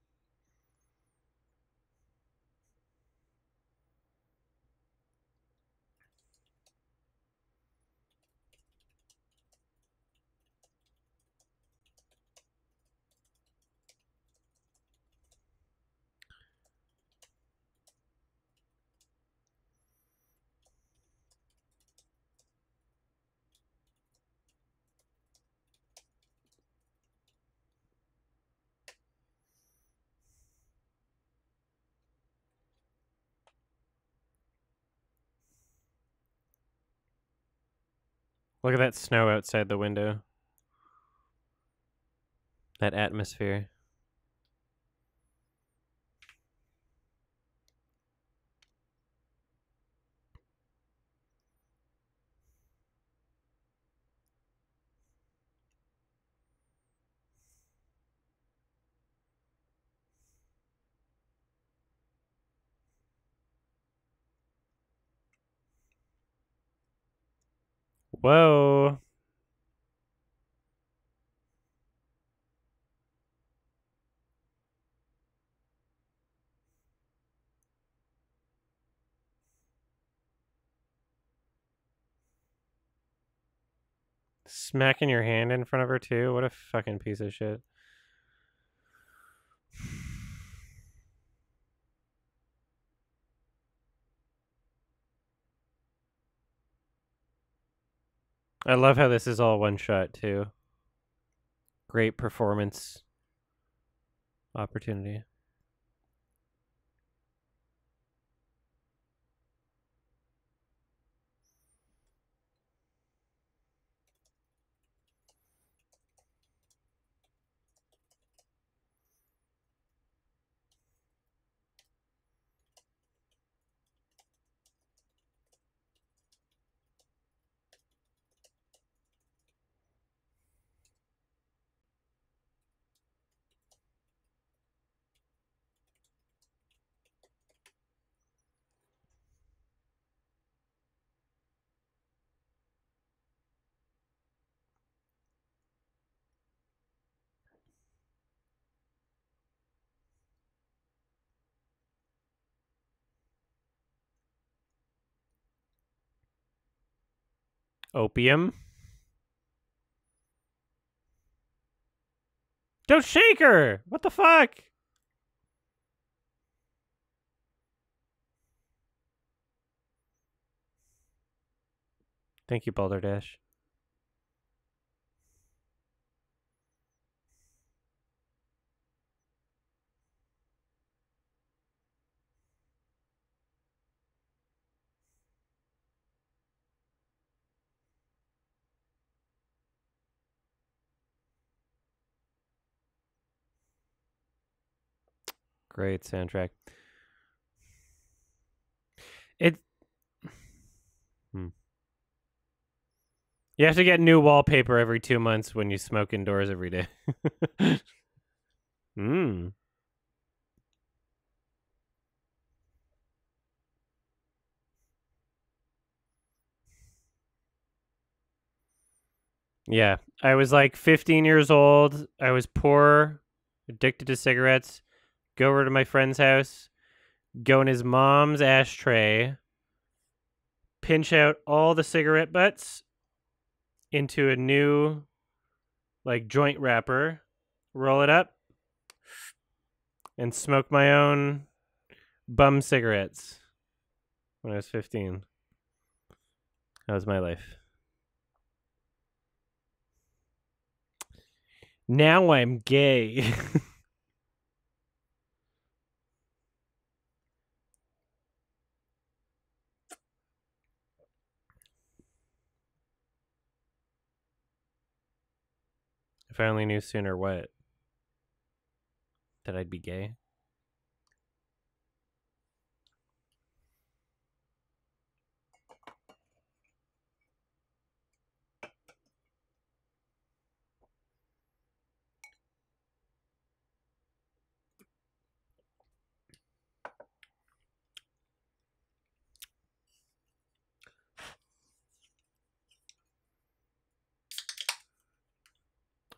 Look at that snow outside the window. That atmosphere. Whoa. Smacking your hand in front of her too? What a fucking piece of shit. I love how this is all one shot too. Great performance opportunity. Opium. Don't shake her! What the fuck? Thank you, Balderdash. Great soundtrack. It. Hmm. You have to get new wallpaper every 2 months when you smoke indoors every day. Hmm. Yeah. I was like 15 years old. I was poor, addicted to cigarettes. Go over to my friend's house, go in his mom's ashtray, pinch out all the cigarette butts into a new like joint wrapper, roll it up, and smoke my own bum cigarettes when I was 15. That was my life. Now I'm gay. If I only knew sooner what? That I'd be gay?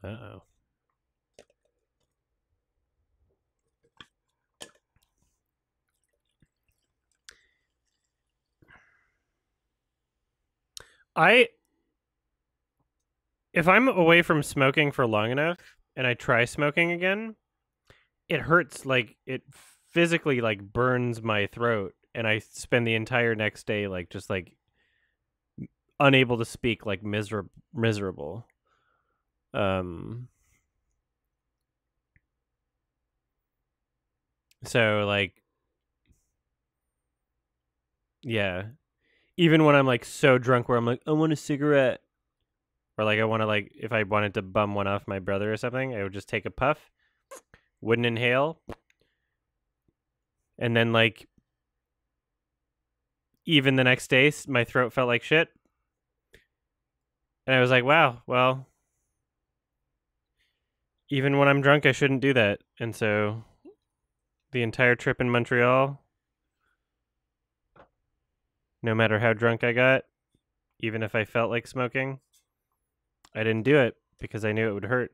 Uh-oh. If I'm away from smoking for long enough and I try smoking again, it hurts, like it physically like burns my throat, and I spend the entire next day like just like unable to speak, like miserable. Um so like yeah, even when I'm like so drunk where I'm like I want a cigarette, or like I want to, like if I wanted to bum one off my brother or something, I would just take a puff, wouldn't inhale, and then like even the next day my throat felt like shit, and I was like, wow, well, even when I'm drunk I shouldn't do that. And so the entire trip in Montreal, no matter how drunk I got, even if I felt like smoking, I didn't do it because I knew it would hurt.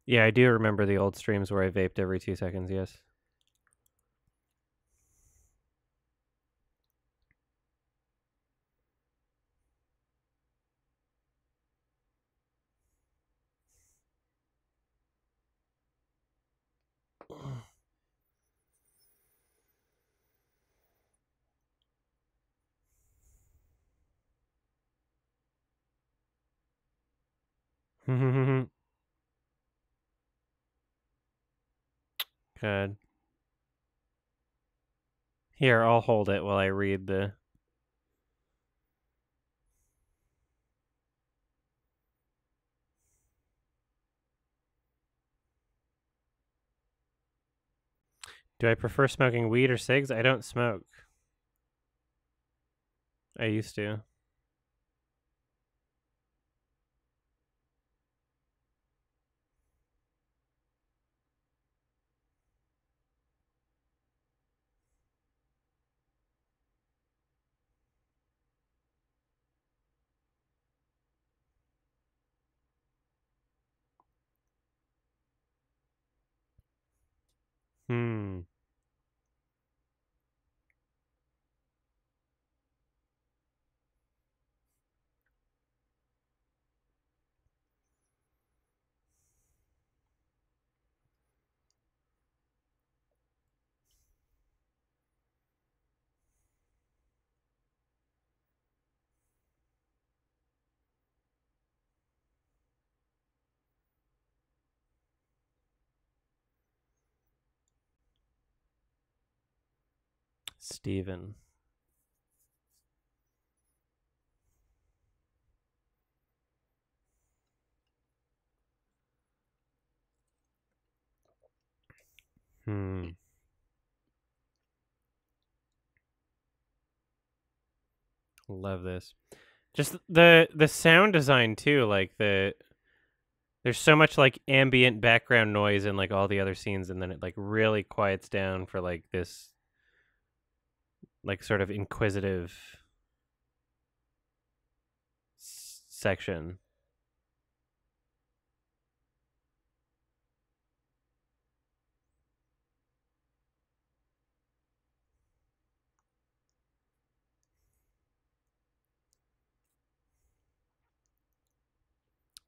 Yeah, I do remember the old streams where I vaped every 2 seconds, yes. Good. Here, I'll hold it while I read the... Do I prefer smoking weed or cigs? I don't smoke. I used to. Hmm. Steven. Hmm. Love this. Just the sound design too, like there's so much like ambient background noise in like all the other scenes, and then it like really quiets down for like this like sort of inquisitive section.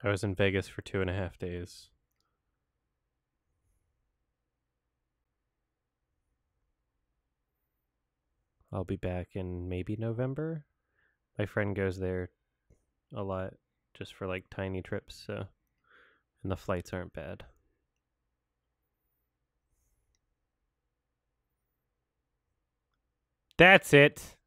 I was in Vegas for 2.5 days. I'll be back in maybe November. My friend goes there a lot just for like tiny trips, so and the flights aren't bad. That's it.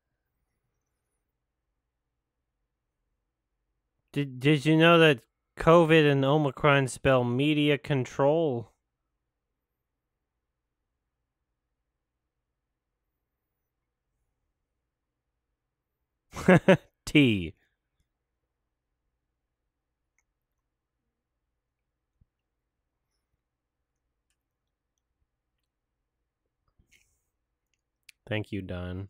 Did you know that COVID and Omicron spell media control? T. Thank you, Don.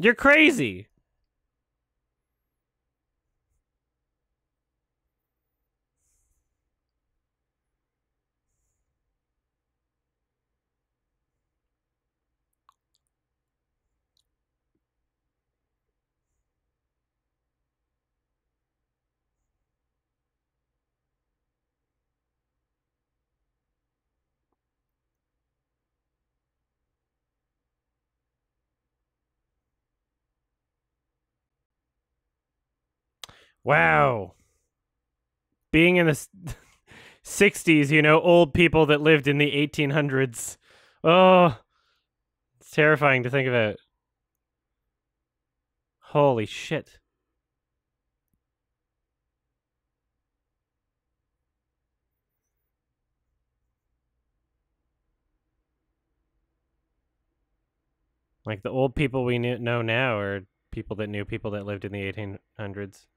You're crazy. Wow. Being in the 60s, you know, old people that lived in the 1800s. Oh, it's terrifying to think about. Holy shit. Like the old people we know now are People that knew people that lived in the 1800s.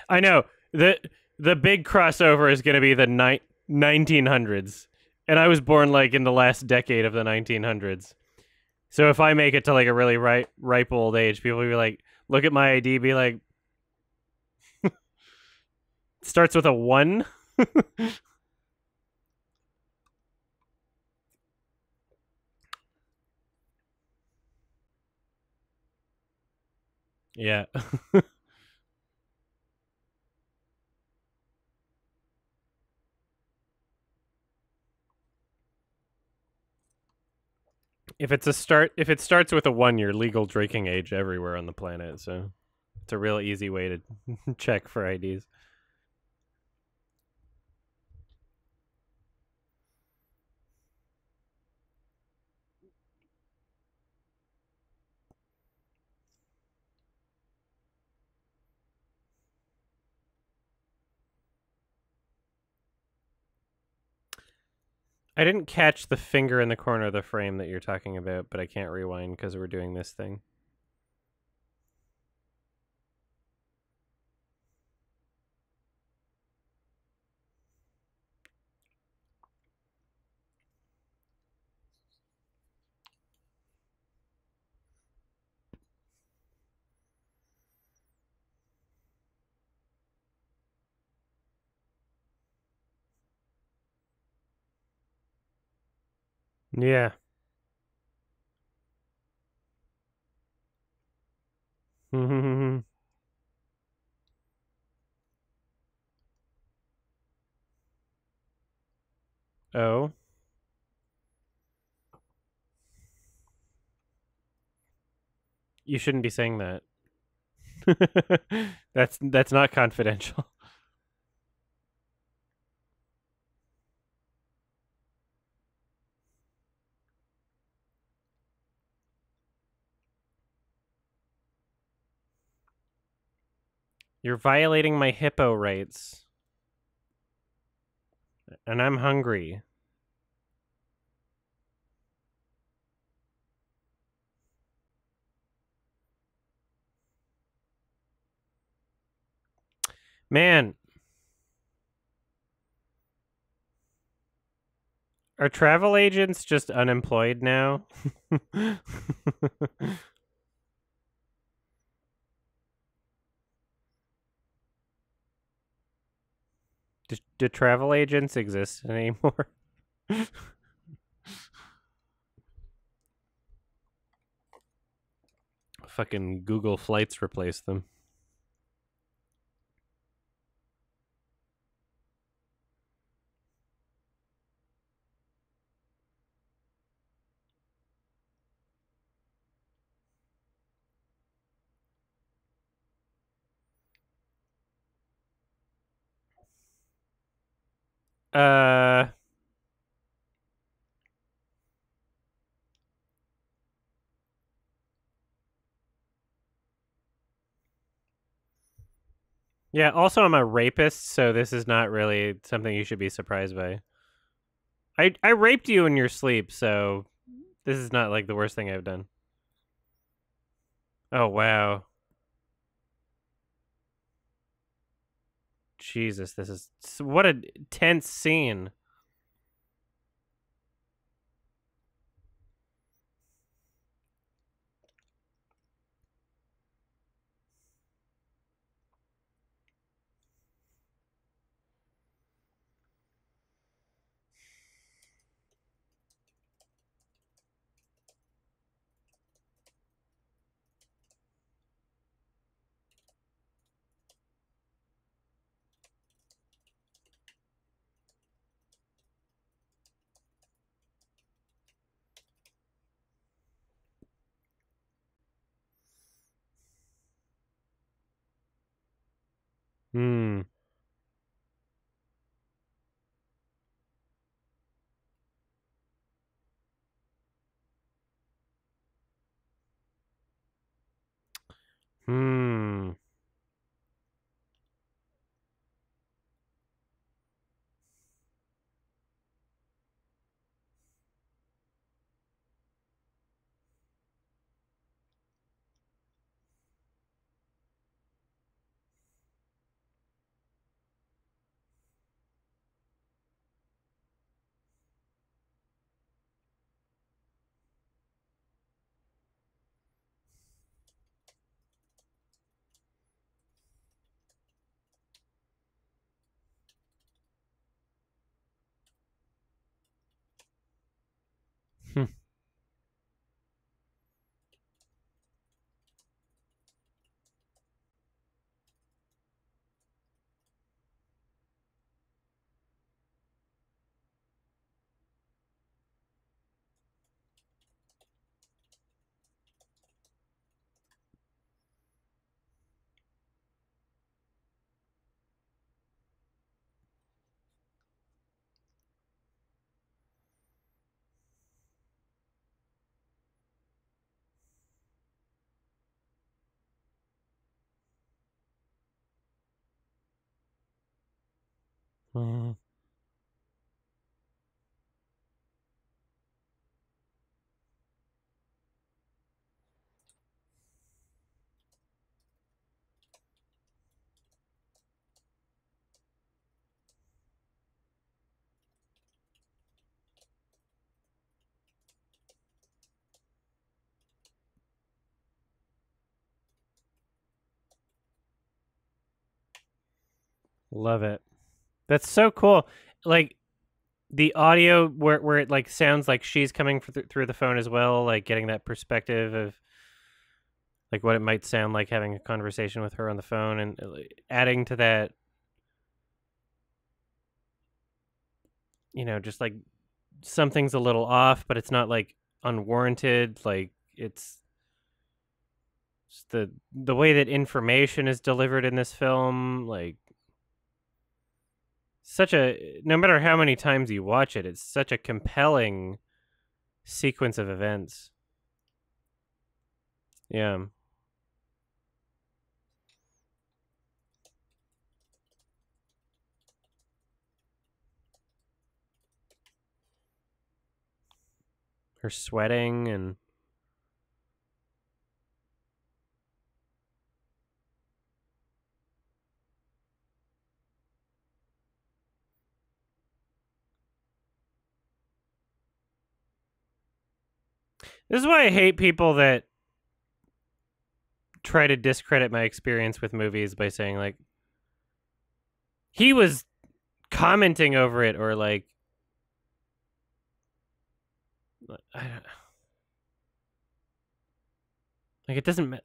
I know the big crossover is going to be the 1900s, and I was born like in the last decade of the 1900s. So if I make it to like a really ripe old age, people will be like, look at my ID, be like, starts with a 1. Yeah. If it starts with a 1, you're legal drinking age everywhere on the planet. So it's a real easy way to check for IDs. I didn't catch the finger in the corner of the frame that you're talking about, but I can't rewind because we're doing this thing. Yeah. Oh, you shouldn't be saying that. That's not confidential. You're violating my hippo rights, and I'm hungry. Man, are travel agents just unemployed now? Do travel agents exist anymore? Fucking Google Flights replaced them. Uh, yeah. Also, I'm a rapist, so this is not really something you should be surprised by. I raped you in your sleep, so this is not like the worst thing I've done. Oh wow, Jesus, this is what a tense scene. Hmm. Hmm. Mhm. Love it. That's so cool. Like the audio where it like sounds like she's coming through the phone as well, like getting that perspective of like what it might sound like having a conversation with her on the phone, and like, adding to that, just like something's a little off, but it's not like unwarranted. Like it's just the way that information is delivered in this film, like such a no matter how many times you watch it, it's such a compelling sequence of events. Yeah. Her sweating and this is why I hate people that try to discredit my experience with movies by saying like he was commenting over it, or like I don't, like it doesn't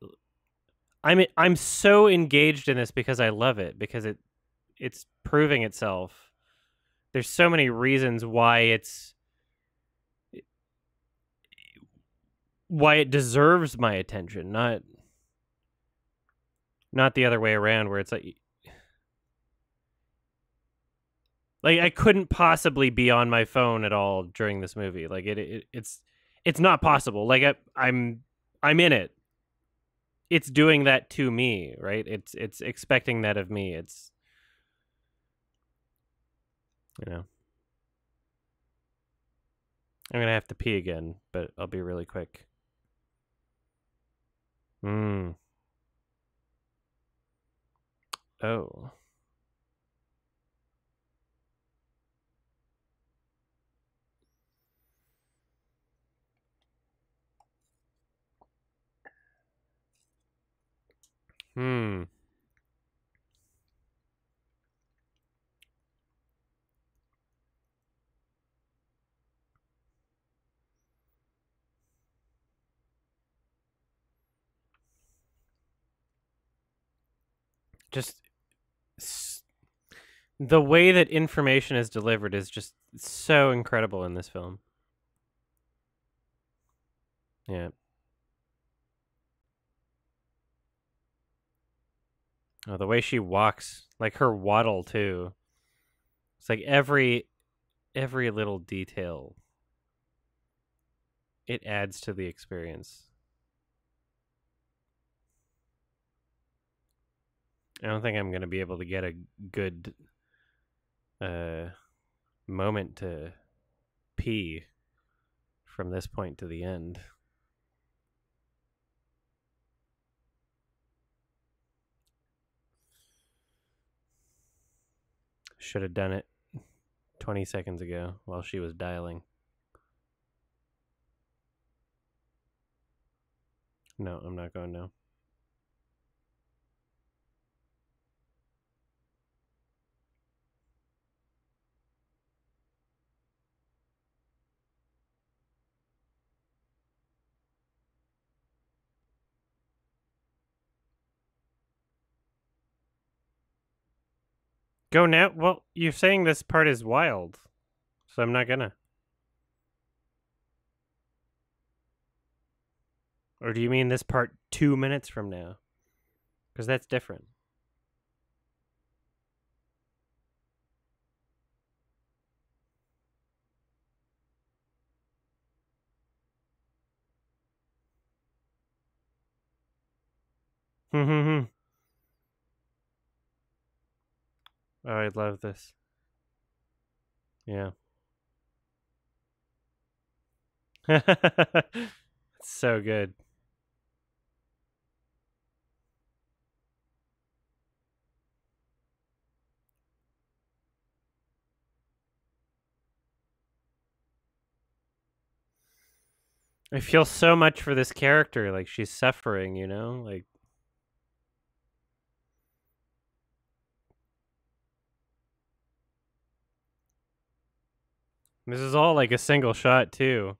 I'm so engaged in this because I love it, because it's proving itself. There's so many reasons why it deserves my attention, not the other way around where it's like I couldn't possibly be on my phone at all during this movie. Like it's not possible. Like I'm in it. It's doing that to me, right? It's expecting that of me. It's you know I'm gonna have to pee again, but I'll be really quick. Hmm. Oh. Hmm. Just the way that information is delivered is just so incredible in this film. Yeah. Oh, the way she walks, like her waddle too. It's like every little detail, it adds to the experience. I don't think I'm going to be able to get a good uh moment to pee from this point to the end. Should have done it 20 seconds ago while she was dialing. No, I'm not going now. Go now? Well, you're saying this part is wild, so I'm not gonna. Or do you mean this part 2 minutes from now? Because that's different. Oh, I love this. Yeah. It's so good. I feel so much for this character. Like, she's suffering, you know? Like, this is all like a single shot, too.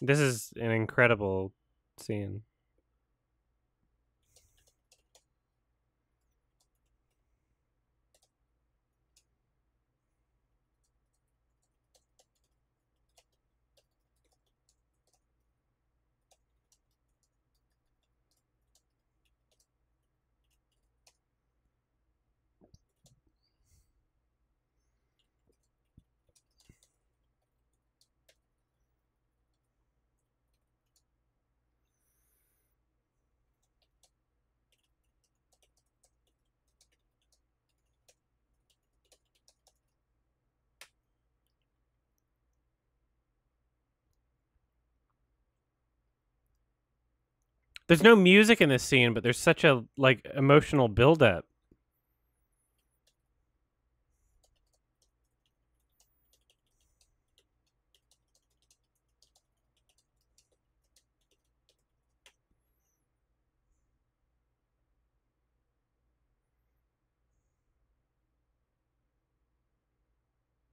This is an incredible scene. There's no music in this scene, but there's such a, like, emotional buildup.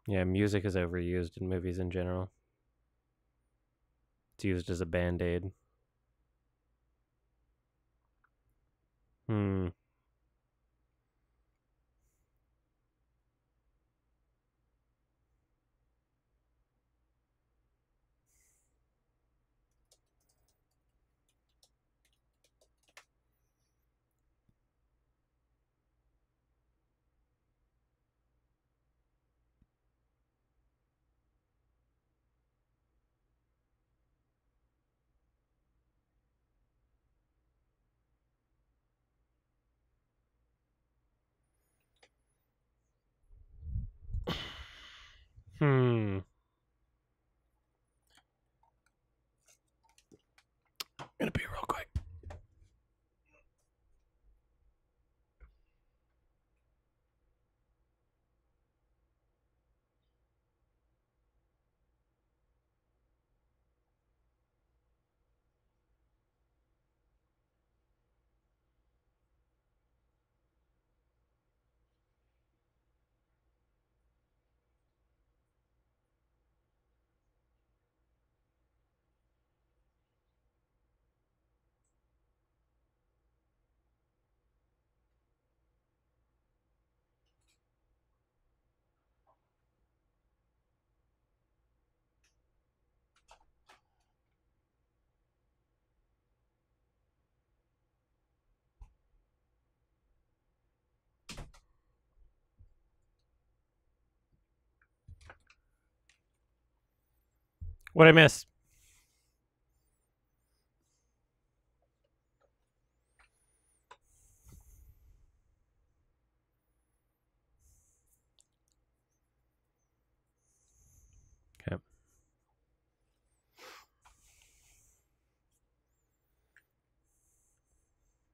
Yeah, music is overused in movies in general. It's used as a band-aid. Hmm. Hmm. I'm gonna be real quick. What I miss? Okay.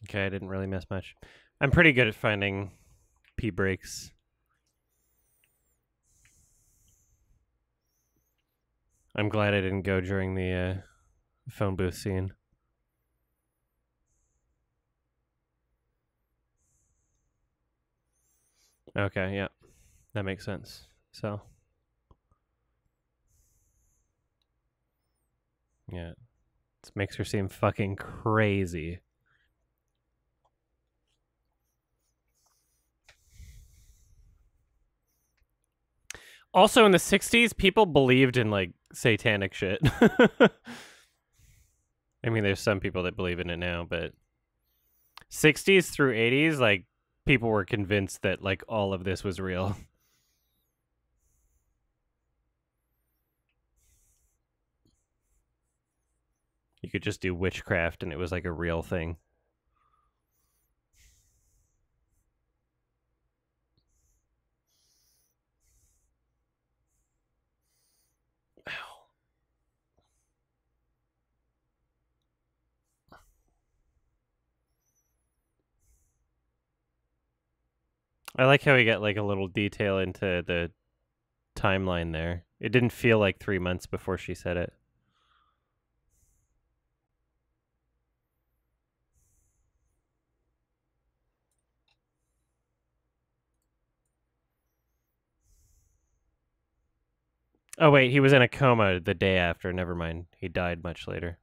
Okay, I didn't really miss much. I'm pretty good at finding pee breaks. I'm glad I didn't go during the phone booth scene. Okay, yeah. That makes sense. So, yeah. This makes her seem fucking crazy. Also, in the 60s, people believed in, like, satanic shit. I mean, there's some people that believe in it now, but 60s through 80s, like, people were convinced that, like, all of this was real. You could just do witchcraft and it was, like, a real thing. I like how we get like a little detail into the timeline there. It didn't feel like 3 months before she said it. Oh wait, he was in a coma the day after. Never mind. He died much later.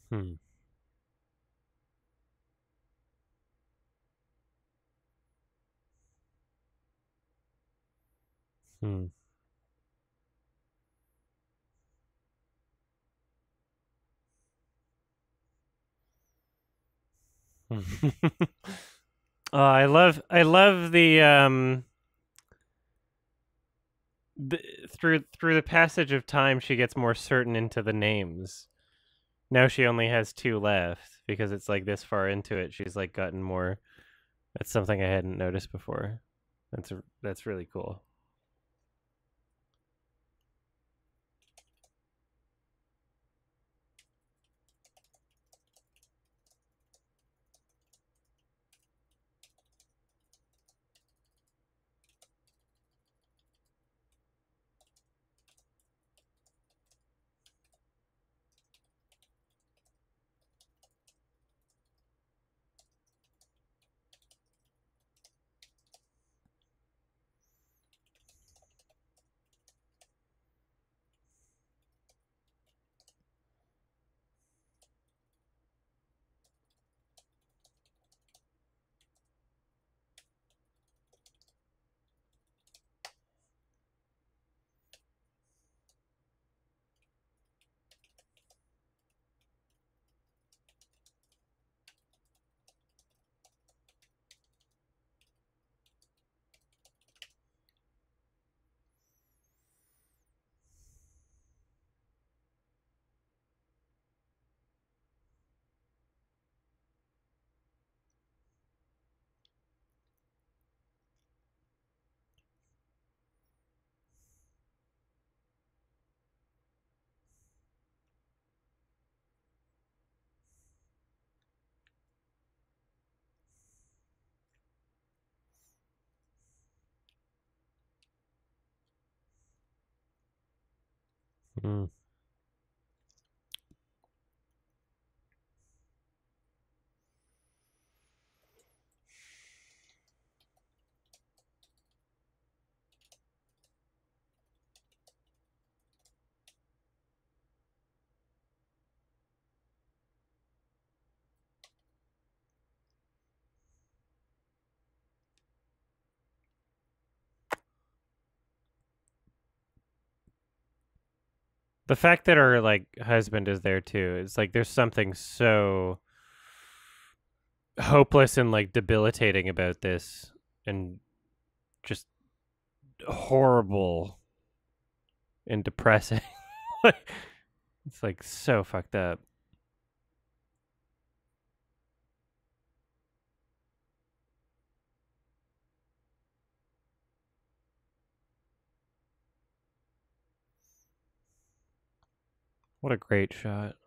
Hmm. Hmm. I love the through the passage of time she gets more certain into the names. Now she only has two left because it's like this far into it. She's like gotten more. That's something I hadn't noticed before. That's really cool. Mm. The fact that her like husband is there too, it's like there's something so hopeless and like debilitating about this, and just horrible and depressing. It's like so fucked up. What a great shot.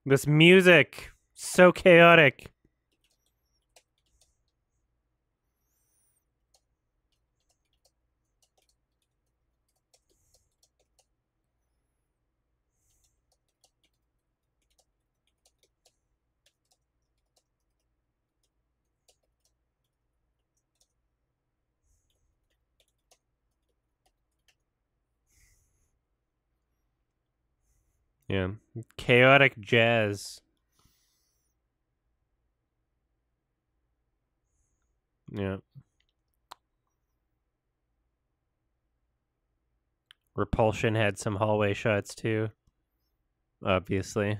This music, so chaotic. Yeah. Chaotic jazz. Yeah. Repulsion had some hallway shots too, obviously.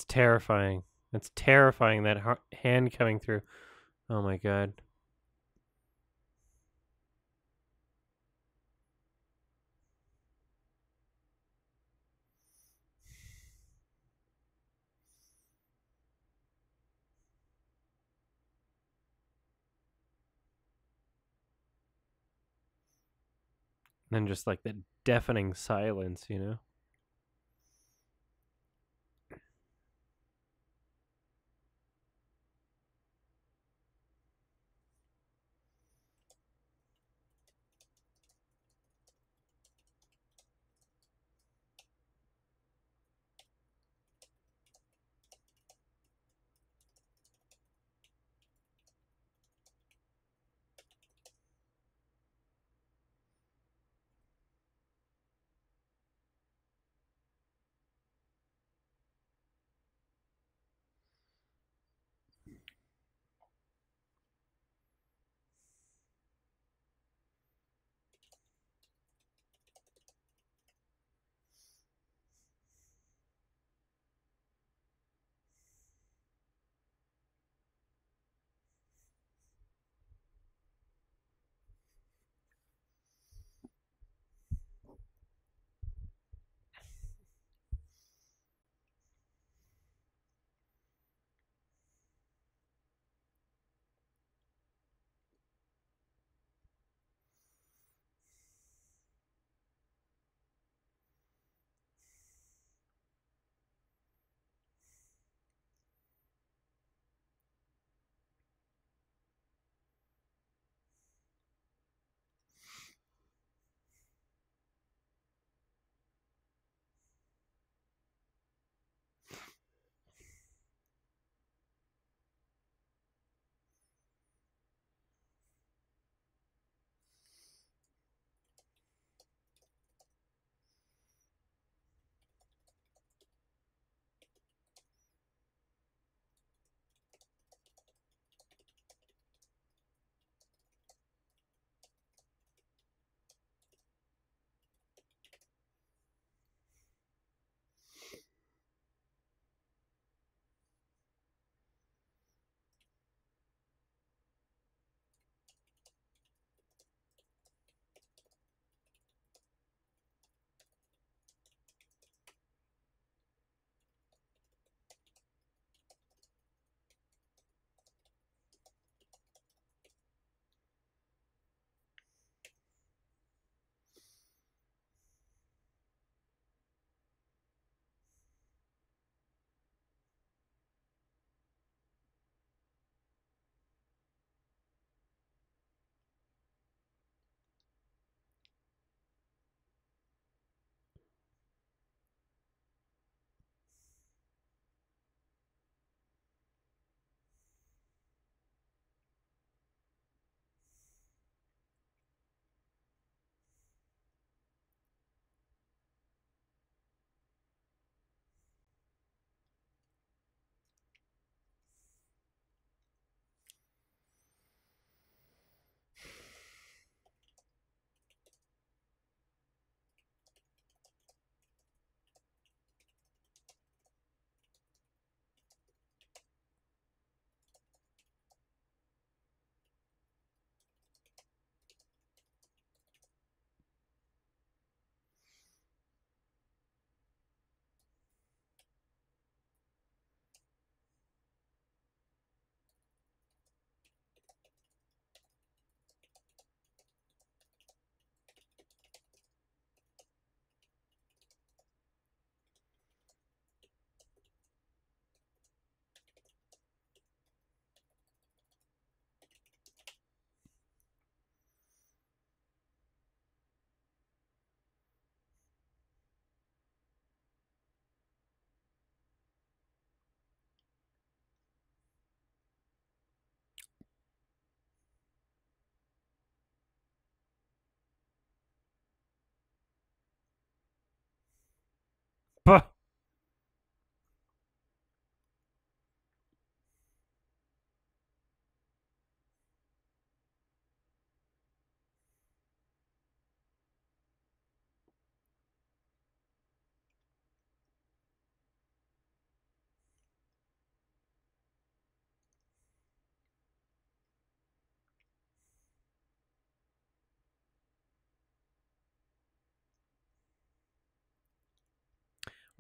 It's terrifying. It's terrifying, that hand coming through. Oh my god. And then just like that deafening silence, you know?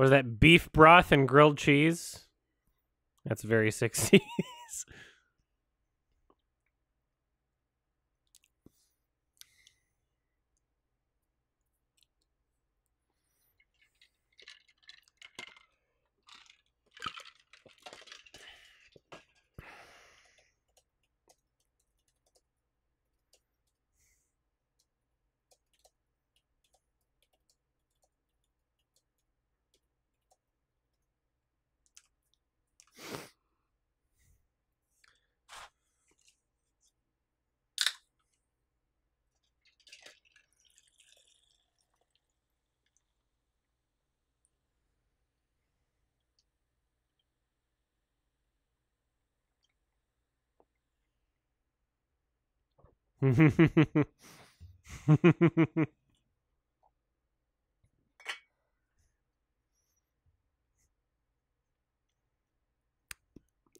Was that beef broth and grilled cheese? That's very 60s.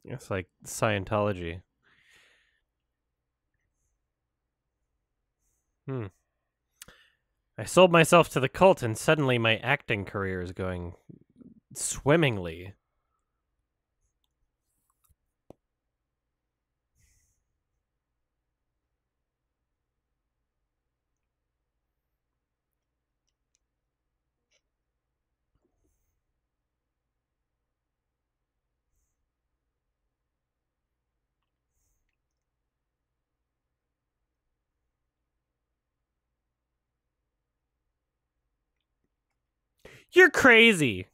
It's like Scientology. I sold myself to the cult, and suddenly my acting career is going swimmingly. You're crazy.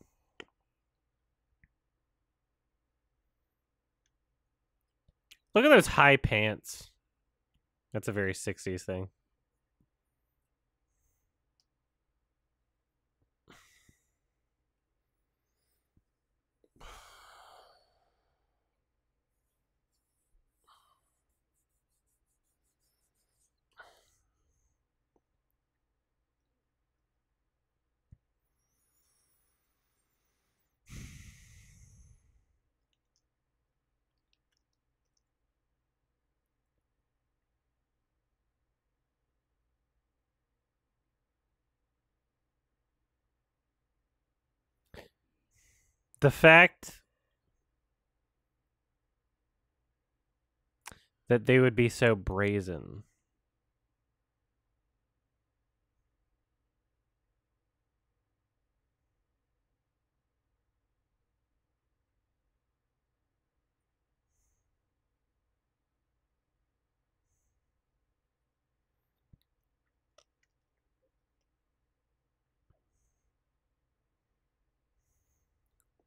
Look at those high pants. That's a very 60s thing. The fact that they would be so brazen.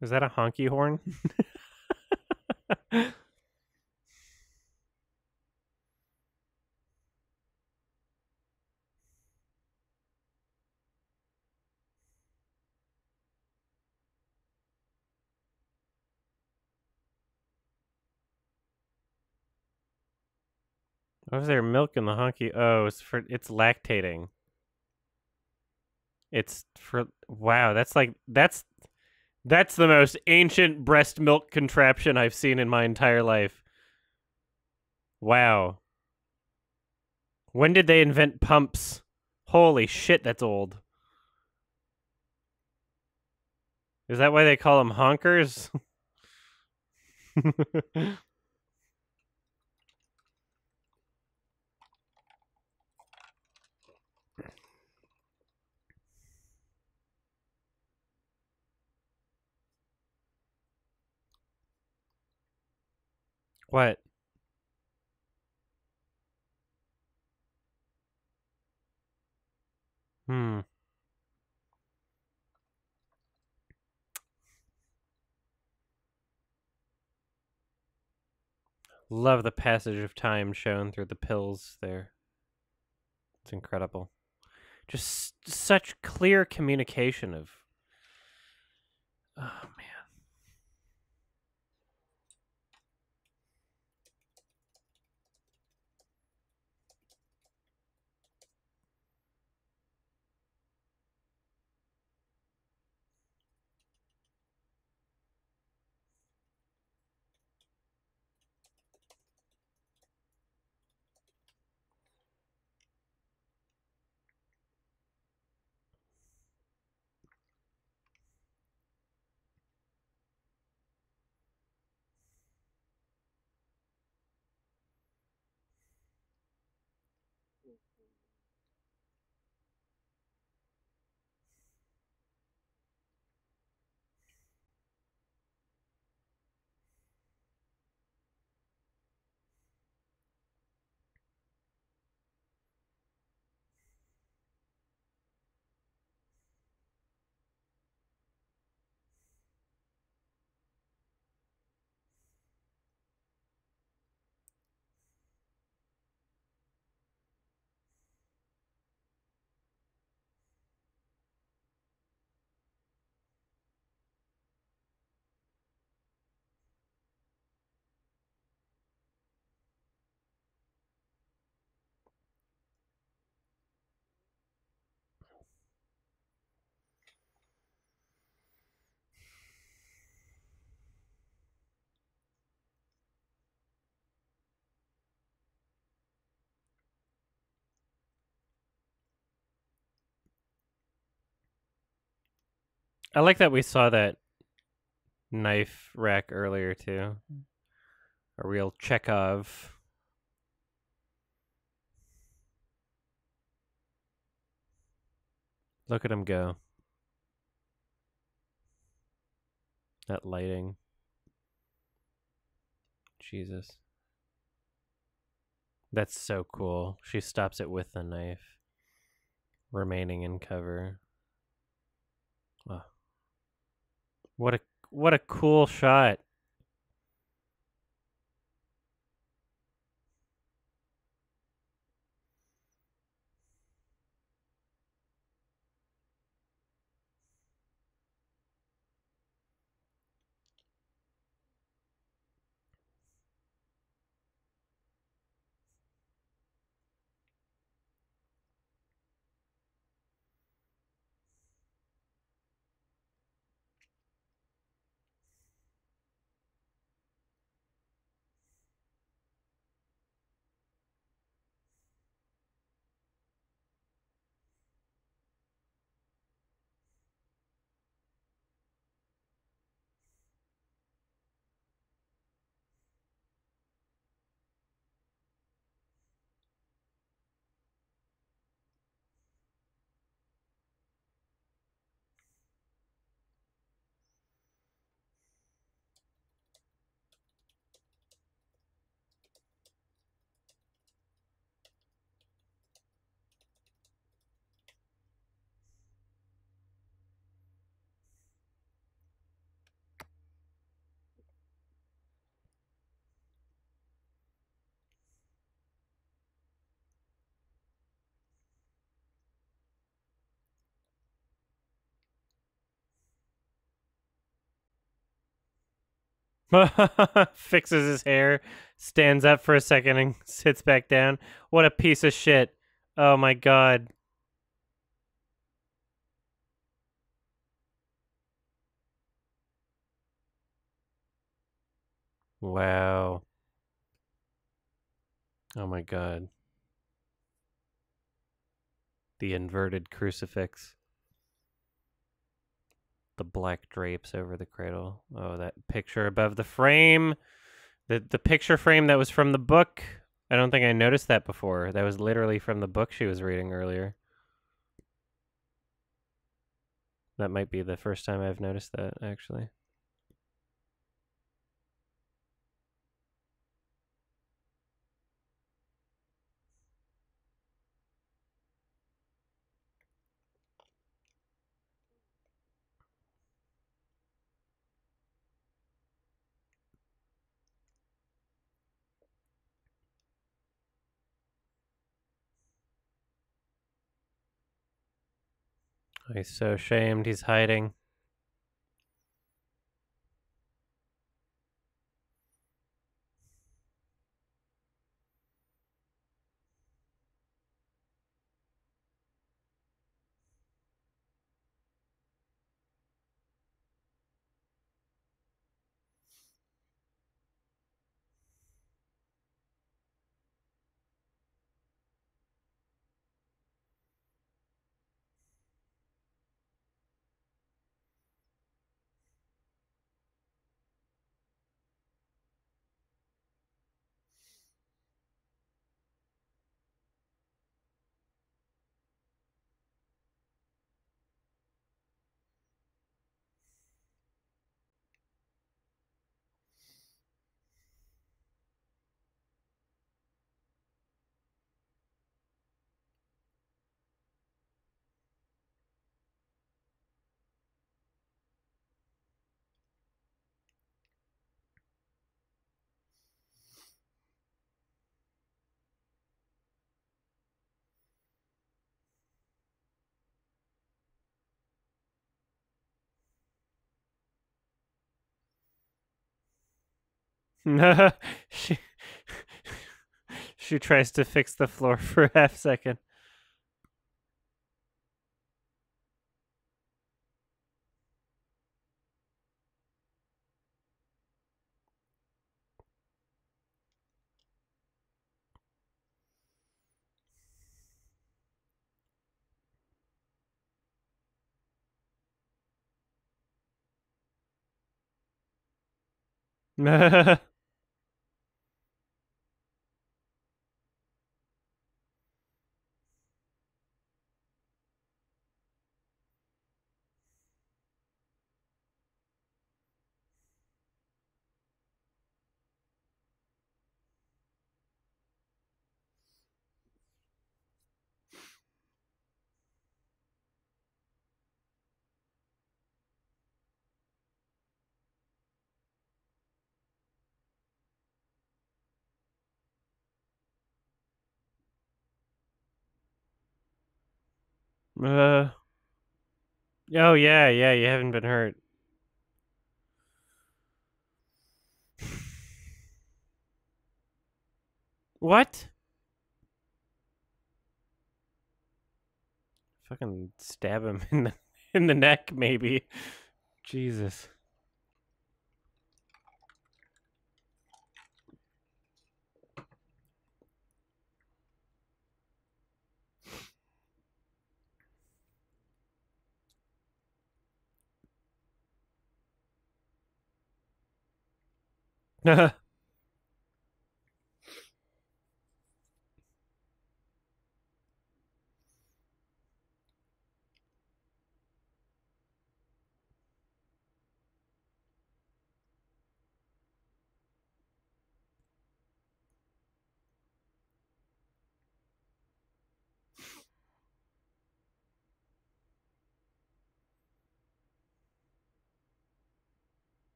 Is that a honky horn? What was there milk in the honky? Oh, it's lactating. It's for wow, that's the most ancient breast milk contraption I've seen in my entire life. Wow. When did they invent pumps? Holy shit, that's old. Is that why they call them honkers? What? Hmm. Love the passage of time shown through the pills there. It's incredible. Just such clear communication of. Oh, man. I like that we saw that knife rack earlier too. A real Chekhov. Look at him go. That lighting. Jesus. That's so cool. She stops it with the knife, remaining in cover. Oh, what a cool shot. Fixes his hair, stands up for a second and sits back down. What a piece of shit. Oh my god. Wow. Oh my god. The inverted crucifix. The black drapes over the cradle. Oh, that picture above the frame. The picture frame that was from the book. I don't think I noticed that before. That was literally from the book she was reading earlier. That might be the first time I've noticed that, actually. He's so ashamed. He's hiding. she she tries to fix the floor for a half second. Oh yeah, yeah. You haven't been hurt. What? Fucking stab him in the neck, maybe. Jesus.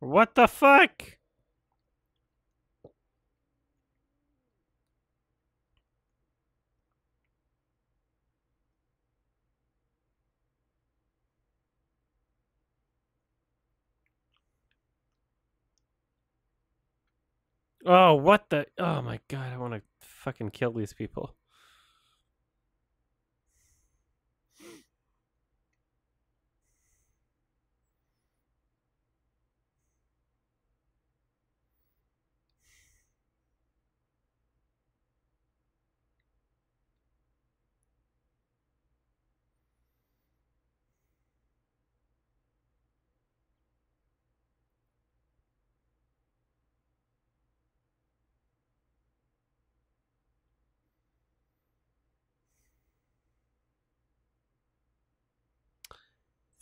What the fuck? Oh, what the? Oh my god, I want to fucking kill these people.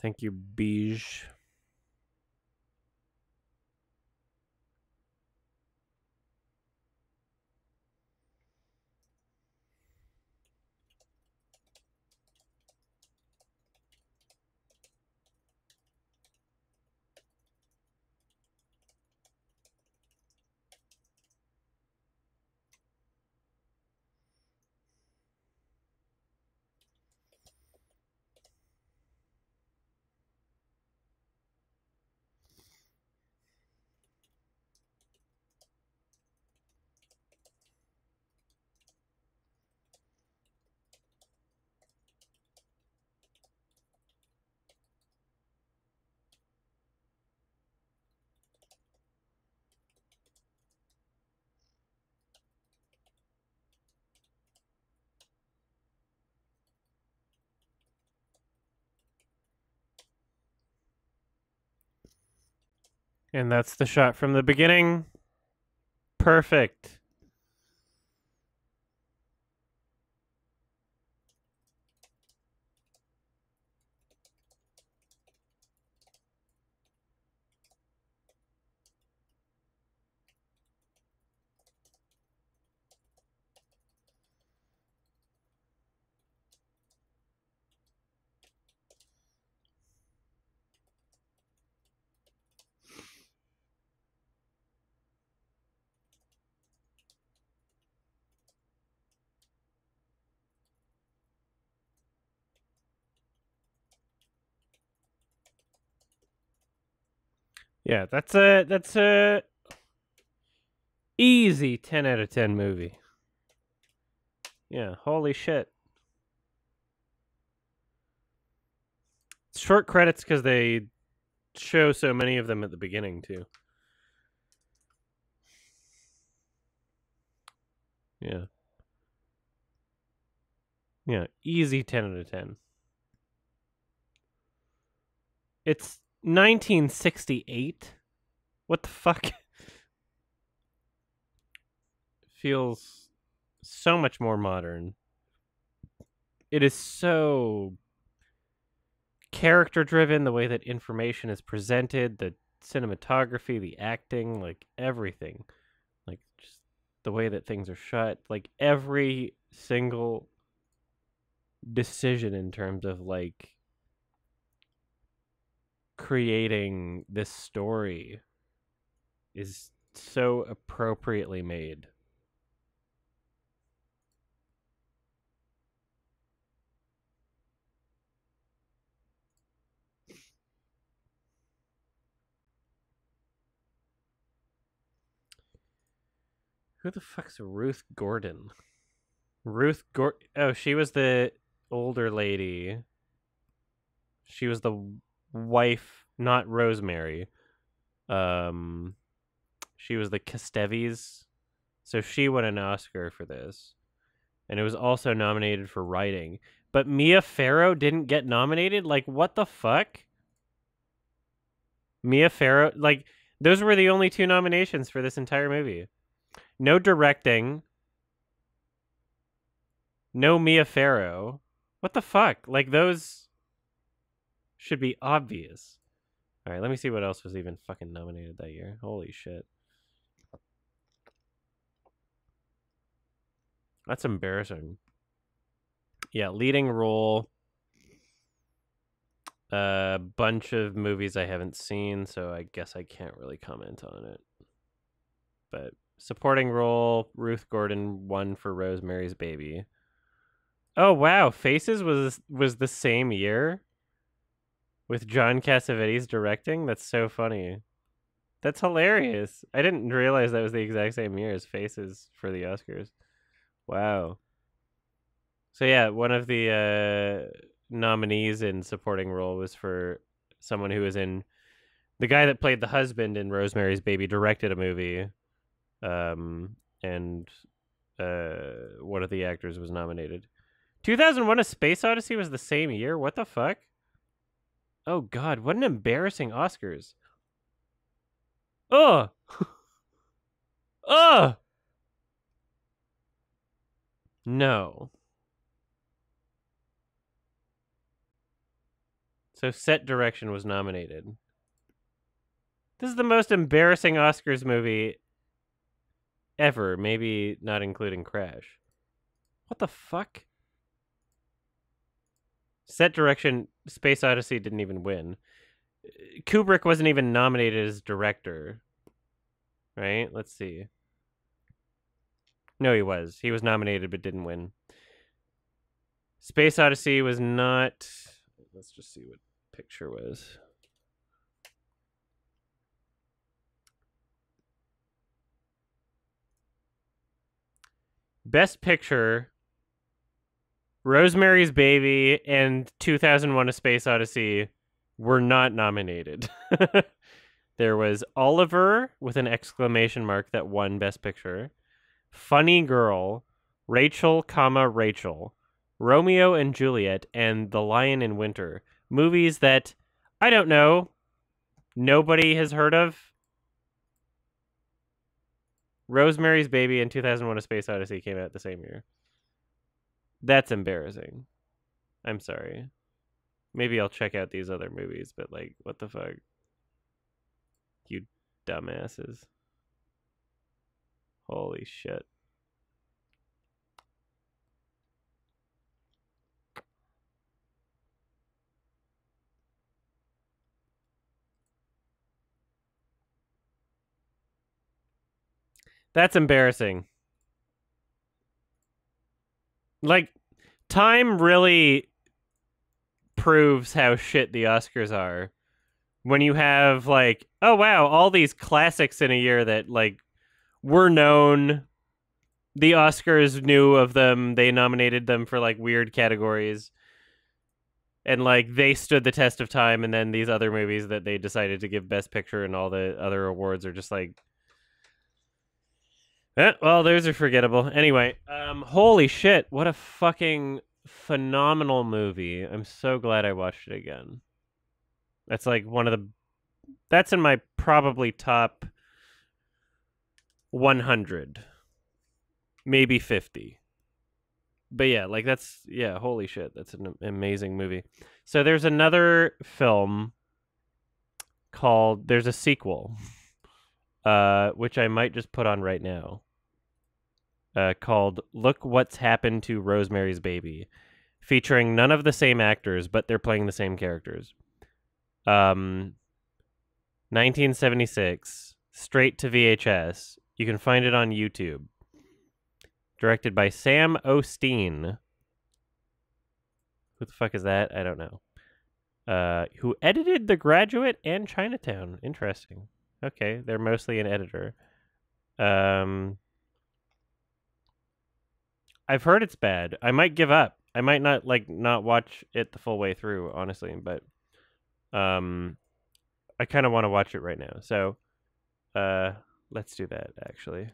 Thank you, Beige. And that's the shot from the beginning. Perfect. Yeah, that's a easy 10 out of 10 movie. Yeah, holy shit. Short credits because they show so many of them at the beginning too. Yeah. Yeah. Easy 10 out of 10. It's 1968. What the fuck? Feels so much more modern. It is so character driven, the way that information is presented, the cinematography, the acting, like everything. Like just the way that things are shot, like every single decision in terms of like creating this story is so appropriately made. Who the fuck's Ruth Gordon? Oh, she was the older lady. She was the wife, not Rosemary. She was the Casteves. So she won an Oscar for this. And it was also nominated for writing. But Mia Farrow didn't get nominated? Like, what the fuck? Mia Farrow, like, those were the only 2 nominations for this entire movie. No directing. No Mia Farrow. What the fuck? Like, those should be obvious. All right, let me see what else was even fucking nominated that year. Holy shit. That's embarrassing. Yeah, leading role. A bunch of movies I haven't seen, so I guess I can't really comment on it. But supporting role, Ruth Gordon won for Rosemary's Baby. Oh wow, Faces was the same year with John Cassavetes directing. That's so funny. That's hilarious. I didn't realize that was the exact same year as Faces for the Oscars. Wow. So yeah, one of the nominees in supporting role was for someone who was in the guy that played the husband in Rosemary's Baby directed a movie, and one of the actors was nominated. 2001: A Space Odyssey was the same year. What the fuck? Oh god, what an embarrassing Oscars. Ugh. Ugh. No. So set direction was nominated. This is the most embarrassing Oscars movie ever, maybe not including Crash. What the fuck? Set direction, Space Odyssey didn't even win. Kubrick wasn't even nominated as director. Right? Let's see. No, he was. He was nominated but didn't win. Space Odyssey was not... Let's just see what picture was. Best Picture, Rosemary's Baby, and 2001: A Space Odyssey were not nominated. There was Oliver with an exclamation mark that won Best Picture, Funny Girl, Rachel, Rachel, Romeo and Juliet, and The Lion in Winter. Movies that, I don't know, nobody has heard of. Rosemary's Baby and 2001: A Space Odyssey came out the same year. That's embarrassing. I'm sorry. Maybe I'll check out these other movies, but like, what the fuck? You dumbasses. Holy shit. That's embarrassing. Like, time really proves how shit the Oscars are. When you have, like, oh wow, all these classics in a year that, like, were known. The Oscars knew of them. They nominated them for, like, weird categories. And, like, they stood the test of time. And then these other movies that they decided to give Best Picture and all the other awards are just like, Well, those are forgettable. Anyway, holy shit, what a fucking phenomenal movie. I'm so glad I watched it again. That's like that's in my probably top 100, maybe 50. But yeah, like holy shit, that's an amazing movie. So there's another film there's a sequel, which I might just put on right now, called Look What's Happened to Rosemary's Baby, featuring none of the same actors, but they're playing the same characters. 1976, straight to VHS. You can find it on YouTube. Directed by Sam Osteen. Who the fuck is that? I don't know. Who edited The Graduate and Chinatown. Interesting. Okay, they're mostly an editor. I've heard it's bad. I might give up. I might not watch it the full way through, honestly, but I kind of want to watch it right now. So, let's do that actually.